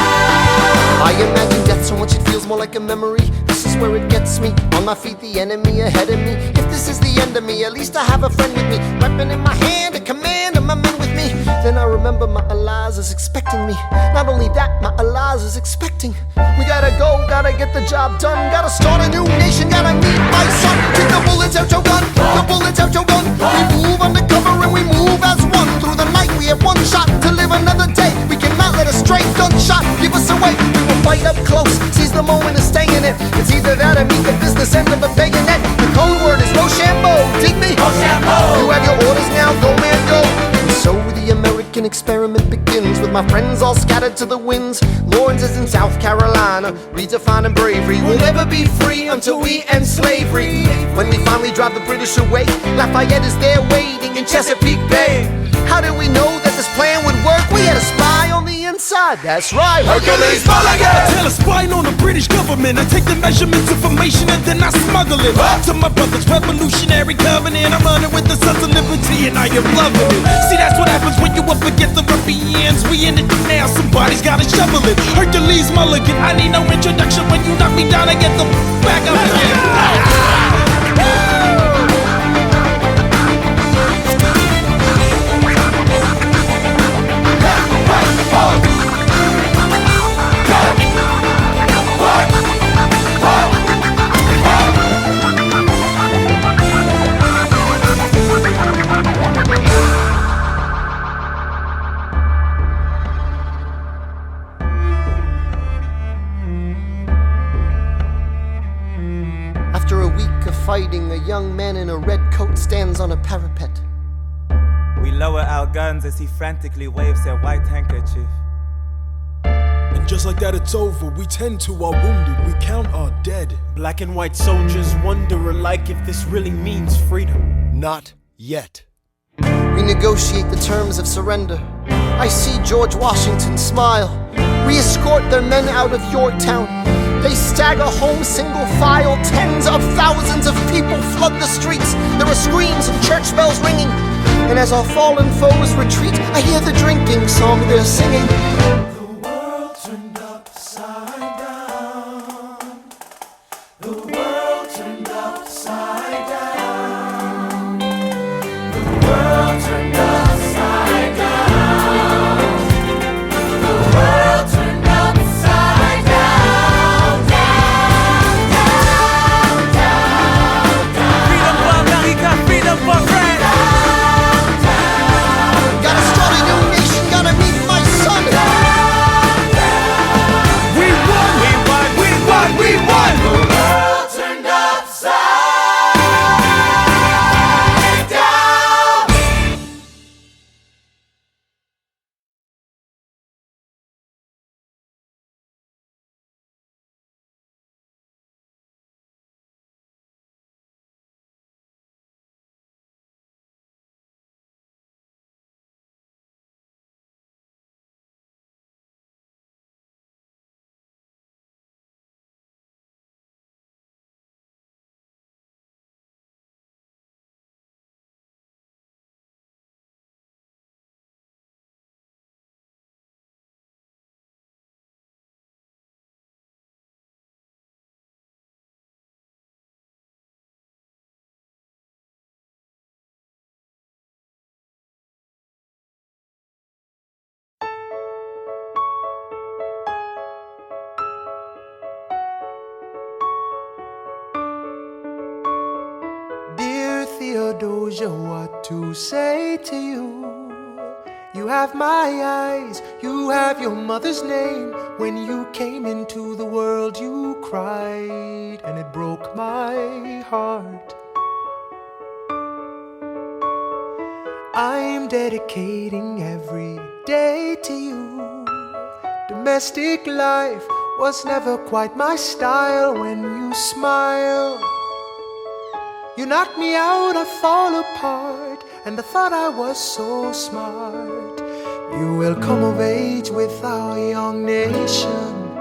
C: I imagine death so much it feels more like a memory. This is where it gets me. On my feet, the enemy ahead of me. If this is the end of me, at least I have a friend with me. Weapon in my hand, a command, and my men with me. Then I remember my Elias is expecting me. Not only that, my Elias is expecting. We gotta go, gotta get the job done. Gotta start a new nation, gotta meet my son. Take the bullets out your gun, the bullets out your gun. We move undercover and we move as one. Through the night we have one shot to live another day. We cannot let a stray gunshot give us away. We will fight up close, seize the moment and stay in it. It's either that or meet the business end of a bayonet. The code word is Rochambeau, dig me? Rochambeau. You have your orders now, go man go. And so the American experiment begins with my friends all scattered to the winds. Lawrence is in South Carolina, redefining bravery. We'll never be free until we end slavery. When we finally drive the British away, Lafayette is there waiting in Chesapeake Bay. How did we know that this plan would work? We had a spy on the inside, that's right. Hercules Mulligan!
J: I tell a spy on the British government. I take the measurements, information, and then I smuggle it to my brother's revolutionary covenant. I'm running with the Sons of Liberty and I am loving it. See, that's what happens when you up against the ruffians. We in it now, somebody's gotta shovel it. Hercules Mulligan, I need no introduction. When you knock me down, I get the back up again.
C: After a week of fighting, a young man in a red coat stands on a parapet.
I: We lower our guns as he frantically waves their white handkerchief.
J: And just like that, it's over. We tend to our wounded, we count our dead.
F: Black and white soldiers wonder alike if this really means freedom.
J: Not yet.
C: We negotiate the terms of surrender. I see George Washington smile. We escort their men out of Yorktown. They stagger home single file. Tens of thousands of people flood the streets. There are screams and church bells ringing. And as our fallen foes retreat, I hear the drinking song they're singing.
A: The world turned upside down. The world turned upside down. The world turned upside down. The world turned upside down. Down, down, down, down.
I: Freedom for America, freedom for France.
C: Gotta start a new nation, gotta meet my son.
I: We won! We won! We won! We won!
A: The world turned upside down. Dear Theodosia, what to say to you? You have my eyes, you have your mother's name. When you came into the world, you cried, and it broke my heart. I'm dedicating every day to you. Domestic life was never quite my style. When you smile, you knock me out, I fall apart, and I thought I was so smart. You will come of age with our young nation.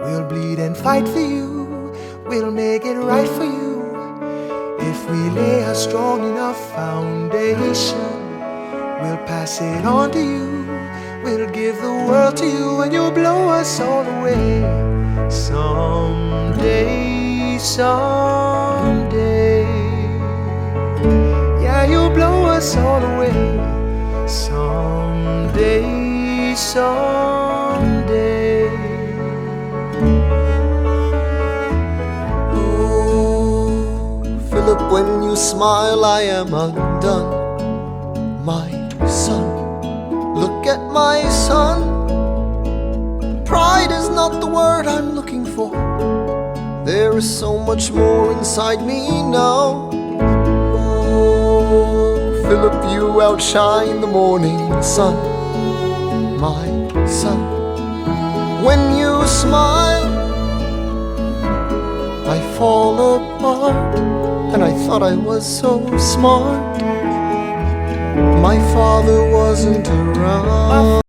A: We'll bleed and fight for you, we'll make it right for you. If we lay a strong enough foundation, we'll pass it on to you. We'll give the world to you, and you'll blow us all away. Someday, someday, yeah, you'll blow us all away. Someday, someday.
C: Oh, Philip, when you smile, I am undone. My son, look at my son. Pride is not the word I'm looking for. There is so much more inside me now. Oh, Philip, you outshine the morning sun. My son, when you smile, I fall apart, and I thought I was so smart. My father wasn't around.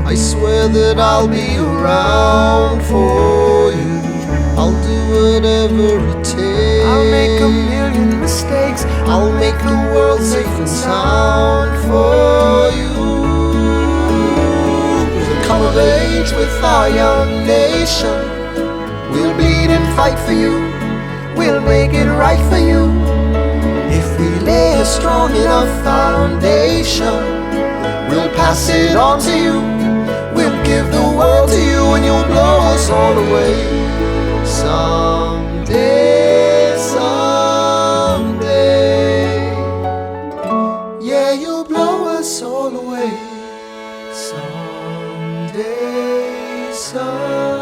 C: I swear that I'll be around for you. I'll do whatever it takes.
A: I'll make a million mistakes.
C: I'll make the world safe and sound for you. We'll come of age with our young nation. We'll bleed and fight for you. We'll make it right for you. If we lay a strong enough foundation, we'll pass it on to you. We'll give the world to you, and you'll blow us all away. Someday, someday, yeah, you'll blow us all away. Someday, someday.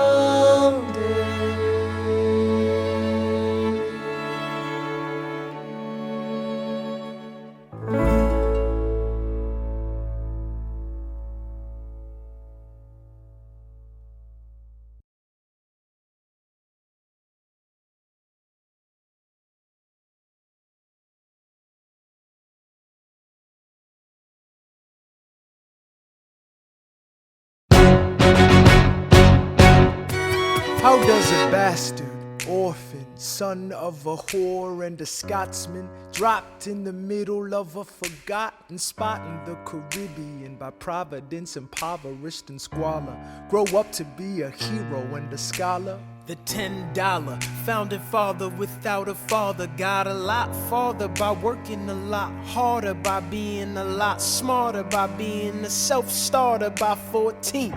F: How does a bastard, orphan, son of a whore and a Scotsman, dropped in the middle of a forgotten spot in the Caribbean, by providence impoverished and squalor, grow up to be a hero and a scholar? The $10 founding father without a father got a lot farther by working a lot harder, by being a lot smarter, by being a self-starter. By 14,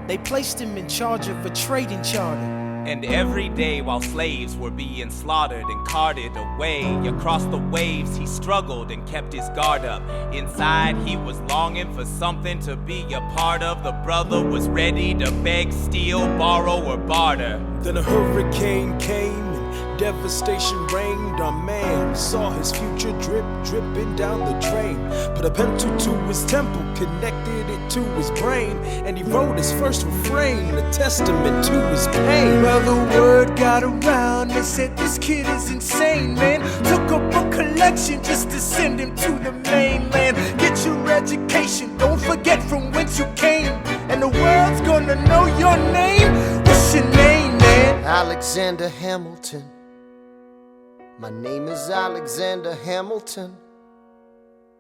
F: they placed him in charge of a trading charter.
I: And every day while slaves were being slaughtered and carted away across the waves, he struggled and kept his guard up. Inside he was longing for something to be a part of. The brother was ready to beg, steal, borrow, or barter.
F: Then a hurricane came and devastation reigned. Our man saw his future dripping down the drain. Put a pencil to his temple, connected it to his brain, and he wrote his first refrain, a testament to his pain.
A: Well, the word got around, they said this kid is insane, man. Took up a collection just to send him to the mainland. Get your education, don't forget from whence you came, and the world's gonna know your name. What's your name, man?
C: Alexander Hamilton. My name is Alexander Hamilton.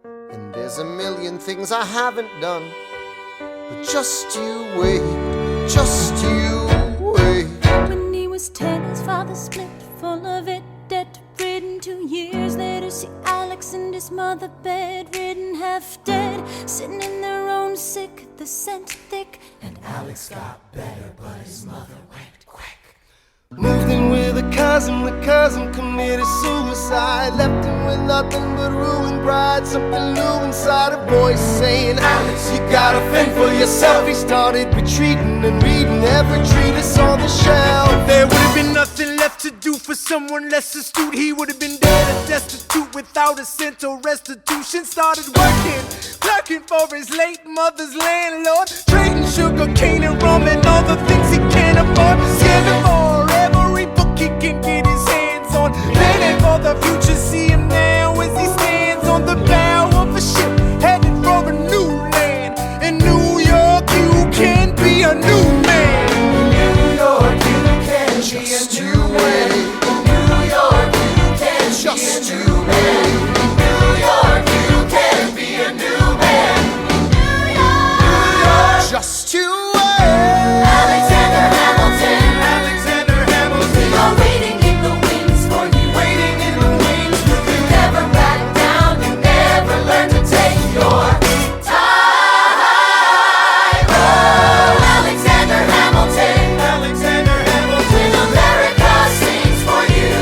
C: And there's a million things I haven't done. But just you wait, just you wait.
B: When he was 10, his father split, full of it, debt-ridden. 2 years later, see Alex and his mother bedridden, half dead, sitting in their own sick, the scent thick. And Alex got better, but his mother went quick.
G: Moved in with the cousin committed suicide. Left him with nothing but ruined pride. Something new inside a voice saying, Alex, you gotta fend for yourself. He started retreating and reading every treatise on the shelf.
A: There would have been nothing left to do
F: for someone less astute, he would have been dead or destitute without a cent or restitution. Started working, clerking for his late mother's landlord, trading sugar cane and rum and all the things he can't afford. Scamming for every book he can get his hands on, planning for the future. See him now as he stands on the bow of a ship, headed for a new land. In New York, you can be a new man.
G: New York, you can be a new man. New York, you can just be a new man. New York, you can be a new man. New York, just you wait.
B: Alexander Hamilton,
G: Alexander Hamilton,
B: we are waiting in the wings for you.
G: waiting in the wings.
B: You never back down, you never learn to take your time. Oh, Alexander Hamilton,
G: Alexander Hamilton,
B: when America sings for you.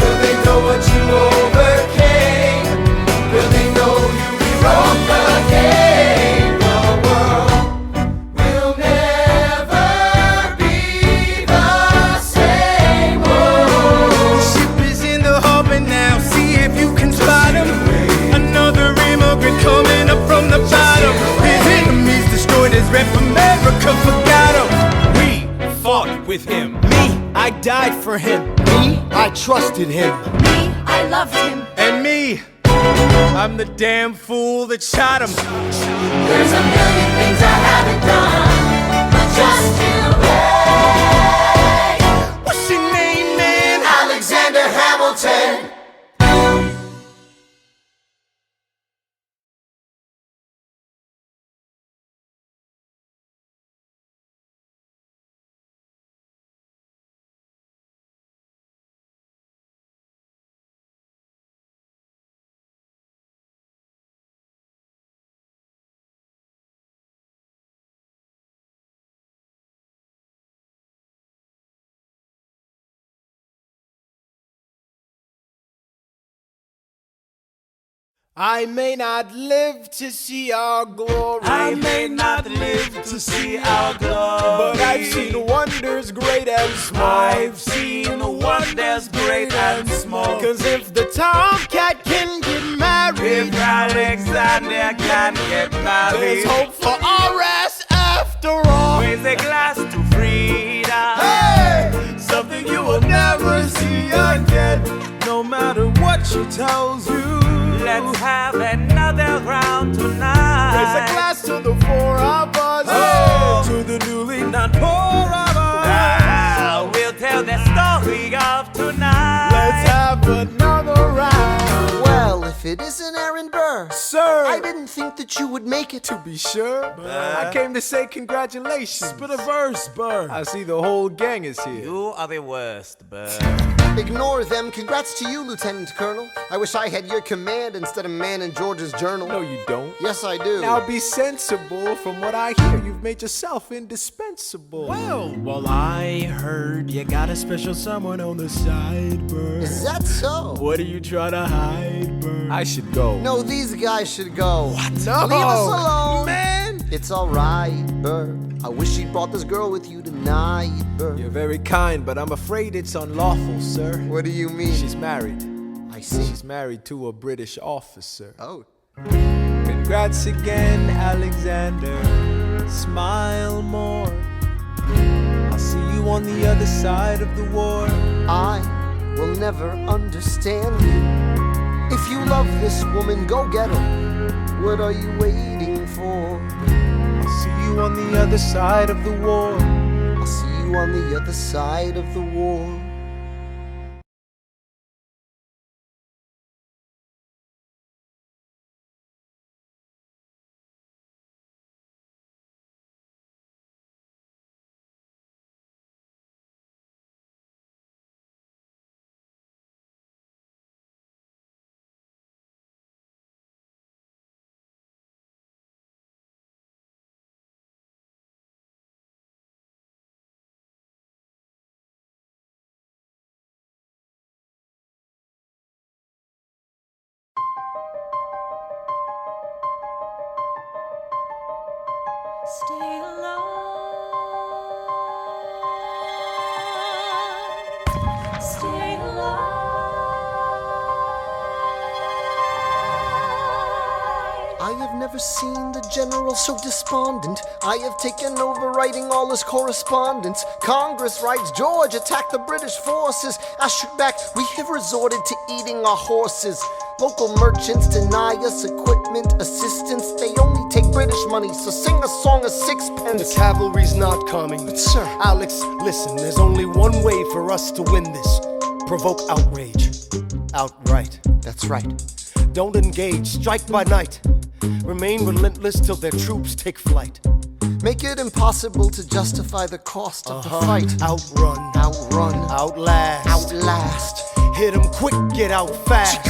G: will they know what you overcame? Will they know you rewrote the game? The world will never be the same. Oh.
F: Ship is in the harbor now, see if you can spot him. Another immigrant coming up from the bottom. His enemies destroyed his rep, America forgot him. We fought with him. Me, I died for him.
G: Me, I trusted him.
B: Me, I loved him.
F: And me, I'm the damn fool that shot him.
B: There's a million things I haven't done, but just you wait.
F: What's your name, man?
G: Alexander Hamilton.
F: I may not live to see our glory.
J: I may not live to see our glory,
F: but I've seen wonders great and small.
J: I've seen wonders great and small.
F: Cause if the tomcat can get married,
J: If Alexander can get married,
F: there's hope for our ass after all.
J: raise a glass to freedom.
F: Hey!
J: Something you will never see again, no matter what she tells you. Let's have another round tonight.
F: Raise a glass to the four of us,
J: Oh.
F: to the newly not poor of us.
J: We'll tell the story of tonight.
F: Let's have another round.
C: Well, if it isn't Aaron Burr,
F: Sir,
C: I didn't think that you would make it.
F: to be sure, I came to say congratulations.
J: Spit a verse, Burr.
F: I see the whole gang is here.
I: You are the worst, Burr.
C: Ignore them. Congrats to you, Lieutenant Colonel. I wish I had your command instead of man in George's journal.
F: No, you don't.
C: Yes, I do.
F: Now be sensible. From what I hear, you've made yourself indispensable.
J: Well, I heard you got a special someone on the side, Burr.
C: Is that so?
J: What are you trying to hide, Burr?
F: I should go.
C: No, these guys should go.
F: No.
C: Leave us alone.
F: Man.
C: It's alright, Burr. I wish you brought this girl with you tonight, Burr.
F: You're very kind, but I'm afraid it's unlawful, sir.
C: What do you mean?
F: She's married.
C: I see.
F: She's married to a British officer.
C: Oh.
F: Congrats again, Alexander. Smile more. I'll see you on the other side of the war.
C: I will never understand you. If you love this woman, go get her. What are you waiting for?
F: I'll see you on the other side of the war.
C: I'll see you on the other side of the war. never seen the general so despondent. I have taken over writing all his correspondence. Congress writes, George attacked the British forces. I shoot back, we have resorted to eating our horses. Local merchants deny us equipment assistance. They only take British money, so sing a song of sixpence.
G: The cavalry's not coming.
C: But sir,
G: Alex, listen, there's only one way for us to win this. Provoke outrage. Outright.
C: that's right.
G: Don't engage, strike by night. Remain relentless till their troops take flight.
C: Make it impossible to justify the cost of the fight.
G: Outrun.
C: Outrun.
G: Outlast.
C: Outlast.
G: Hit 'em quick, get out fast.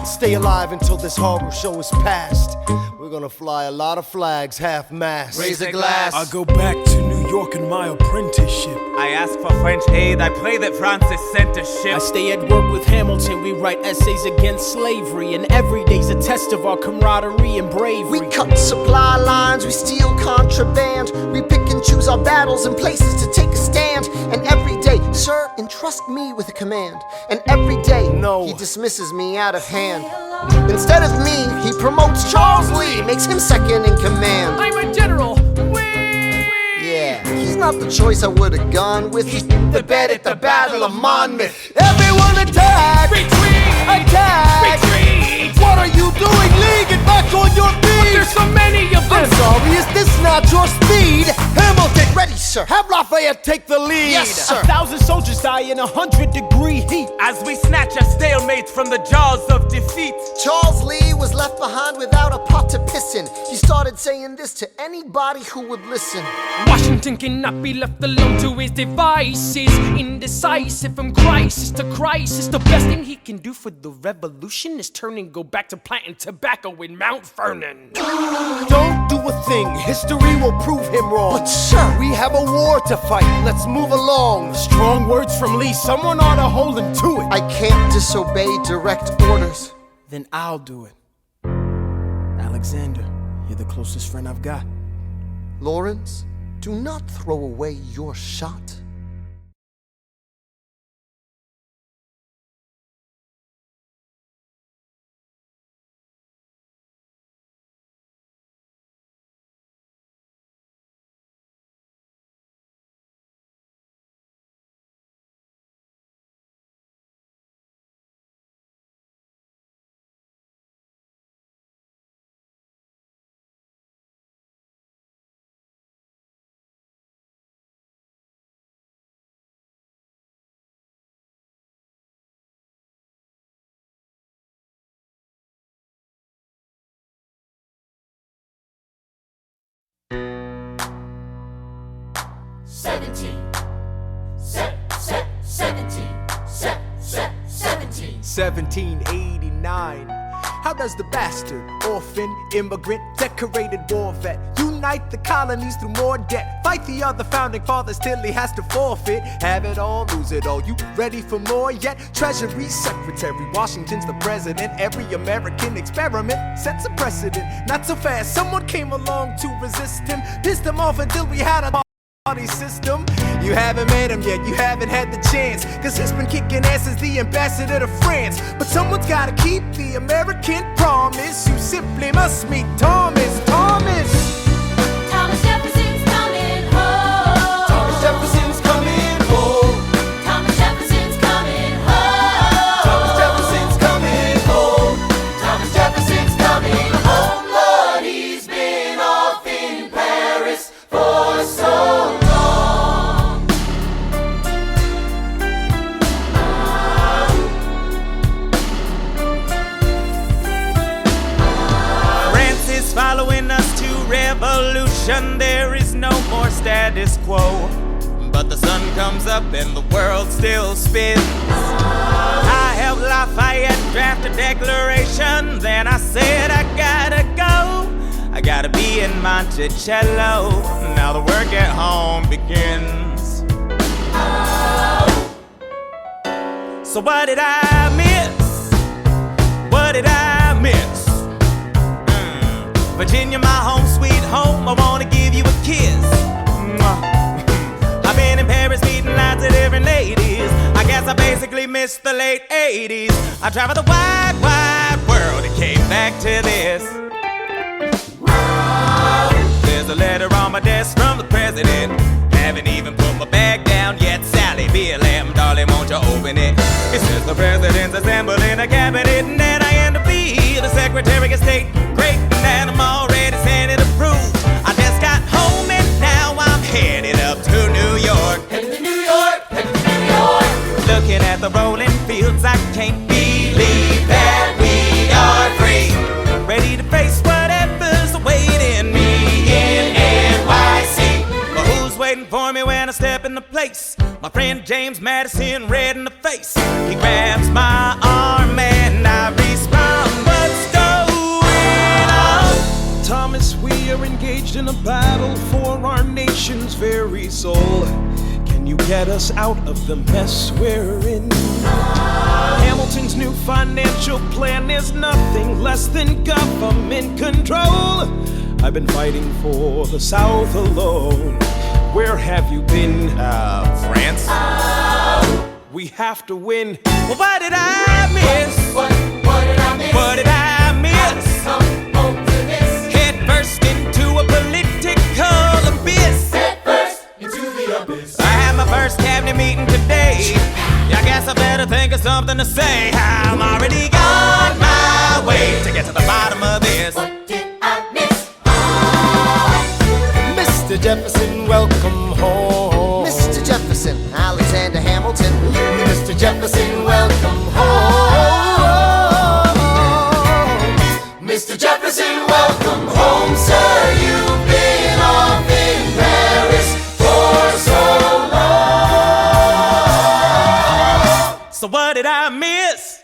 G: Stay alive until this horror show is past. We're gonna fly a lot of flags, half-mast.
I: Raise a glass.
J: I go back to New York in my apprenticeship.
I: I ask for French aid, I pray that Francis sent a ship.
H: I stay at work with Hamilton, we write essays against slavery, and every day's a test of our camaraderie and bravery.
C: We cut supply lines, we steal contraband. We pick and choose our battles and places to take a stand. And every day, sir, entrust me with a command. And every day,
G: No.
C: he dismisses me out of hand. Instead of me, he promotes Charles Lee, makes him second in command.
H: I'm a general.
C: Yeah, he's not the choice I would've gone with. He's the bed at the Battle of Monmouth.
G: Everyone attack!
H: Retreat!
G: Attack!
H: Retreat!
G: What are you doing? Lee, get back on your feet!
H: There's so many of them!
G: I'm sorry, is this not your speed? Hamilton,
C: Ready, sir.
G: have Lafayette take the lead.
C: Yes, sir.
H: 1,000 soldiers die in 100-degree heat.
I: As we snatch a stalemate from the jaws of defeat.
C: Charles Lee was left behind without a pot to piss in. He started saying this to anybody who would listen.
H: Washington cannot be left alone to his devices. Indecisive from crisis to crisis. The best thing he can do for the revolution is turn and go back to planting tobacco in Mount Vernon.
G: Don't do a thing, history will prove him wrong.
C: But sir,
G: We have a war to fight, let's move along.
H: Strong words from Lee, someone ought to hold him to it.
C: I can't disobey direct orders.
H: Then I'll do it. Alexander, you're the closest friend I've got.
C: Lawrence, do not throw away your shot.
B: Seventeen.
F: 1789. How does the bastard, orphan, immigrant, decorated war vet unite the colonies through more debt? Fight the other founding fathers till he has to forfeit. Have it all, lose it all. You ready for more yet? Treasury Secretary, Washington's the president. Every American experiment sets a precedent. Not so fast, someone came along to resist him. Pissed him off until we had a party system. You haven't met him yet, you haven't had the chance, cause he's been kicking ass as the ambassador to France. But someone's gotta keep the American promise. You simply must meet Thomas.
B: Thomas Jefferson's coming home.
G: Thomas Jefferson's coming home.
B: Thomas Jefferson's coming home.
G: Thomas Jefferson's coming home.
B: Thomas Jefferson's coming home. Lord, he's been off in Paris for so long.
I: France is following us to revolution. There is no more status quo. But the sun comes up and the world still spins. I helped Lafayette draft a declaration. Then I said I gotta go. I gotta be in Monticello. Now the work at home begins. So what did I miss? What did I miss? Virginia, my home sweet home, I wanna give you a kiss. Mwah. I've been in Paris meeting lots of different ladies. I guess I basically missed the late 80s. I traveled the wide, wide world and came back to this. a letter on my desk from the president. Haven't even put my bag down yet. Sally, be a lamb, darling, won't you open it? It says the president's assembling a cabinet, and then I end up be the Secretary of State. Great, and I'm already Senate approved. I just got home and now I'm headed up to New York.
A: Headed to New York, headed to New York.
I: Looking at the rolling fields, I can't believe that we are free. Ready to face whatever's awaiting me in NYC. But who's waiting for me when I step into place? My friend James Madison, red in the face. He grabs my arm and I respond, what's going on?
J: Thomas, we are engaged in a battle for our nation's very soul. Can you get us out of the mess we're in? Hamilton's new financial plan is nothing less than government control. I've been fighting for the South alone. Where have you been?
I: France?
J: We have to win.
I: Well, what did I miss?
A: What did I miss?
I: What did I miss?
A: Come home to this.
I: Head first into a political abyss.
A: Head first into the abyss.
I: I had my first cabinet meeting today. I guess I better think of something to say. I'm already on my way to get to the bottom of this.
A: What did I miss?
G: Mr. Jefferson, welcome home.
C: Mr. Jefferson, Alexander Hamilton.
G: Mr. Jefferson, welcome home.
A: Mr. Jefferson, welcome home, sir. You've been off in Paris for so long.
I: So what did I miss?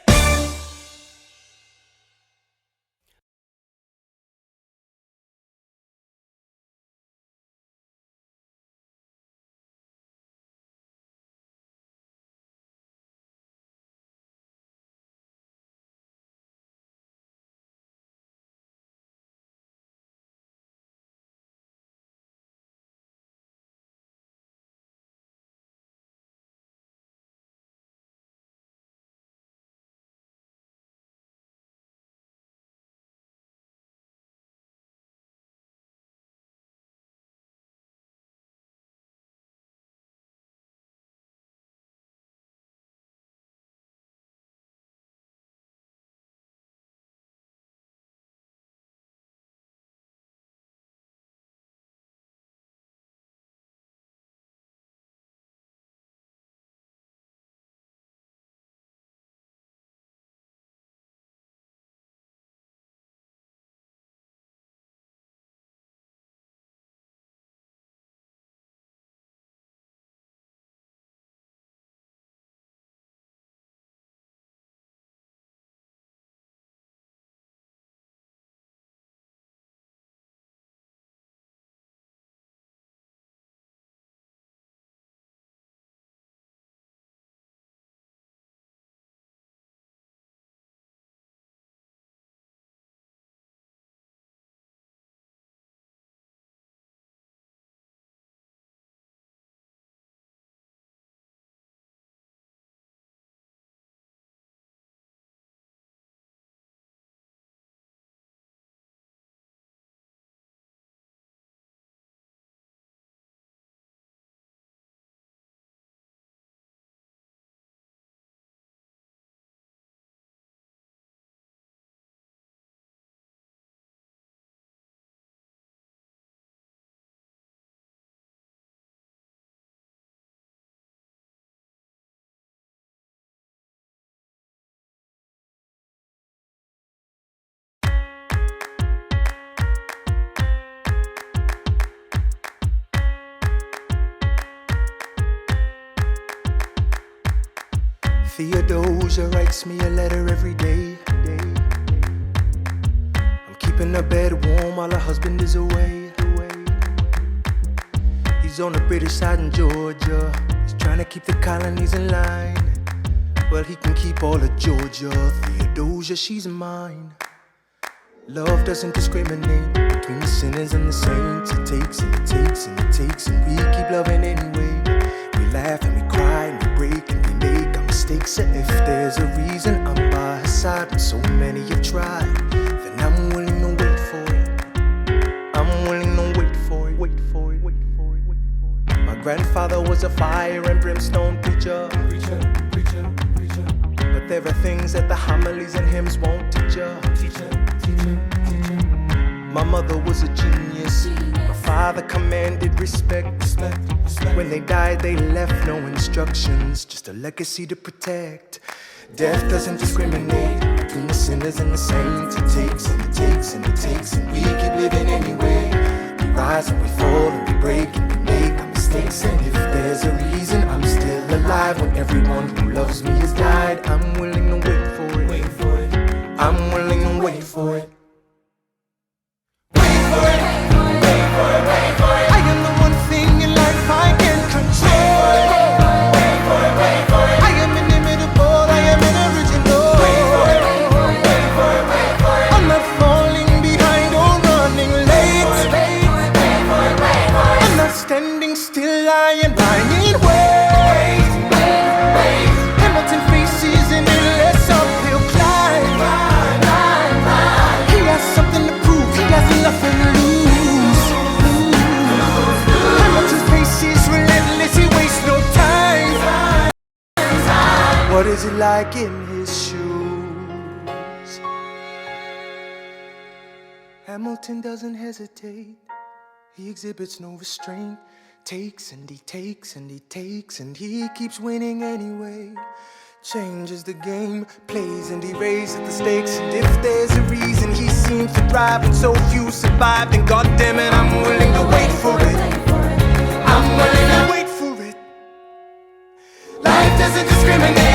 A: Theodosia writes me a letter every day. I'm keeping her bed warm while her husband is away. He's on the British side in Georgia. He's trying to keep the colonies in line. Well, he can keep all of Georgia. Theodosia, she's mine. Love doesn't discriminate between the sinners and the saints. It takes and it takes and it takes, and we keep loving anyway. We laugh and we cry and we break and we make our mistakes. So if there's a reason I'm by her side when so many have tried, then I'm willing to wait for it. I'm willing to wait for it. was a fire and brimstone preacher. But there are things that the homilies and hymns won't teach ya. My mother was a genius. My father commanded respect. When they died, they left no instructions, just a legacy to protect. Death doesn't discriminate between the sinners and the saints. It takes and it takes and it takes, and we keep living anyway. We rise and we fall and we break and we make our mistakes. And if there's a reason I'm still alive when everyone who loves me has died, I'm willing to wait for it. I'm willing to wait for it. Wait for it. Wait for it. Wait for it. I am the one thing in life I can control. Wait for it. Wait for it. I am inimitable. I am an original. Wait for it. Wait for it. Wait for it. I'm not falling behind or running late. Wait for it. Wait for it. I'm not standing still. I am lying in wait. Wait. Hamilton faces an endless uphill climb. He has something to prove. He has nothing to lose. Hamilton's pace is relentless. He wastes no time. What is it like in his shoes? Hamilton doesn't hesitate. He exhibits no restraint. Takes and he takes and he takes, and he keeps winning anyway. Changes the game, plays and he raises the stakes. And if there's a reason he seems to thrive and so few survive, then goddammit, I'm willing to wait for it. I'm willing to wait for it. Life doesn't discriminate.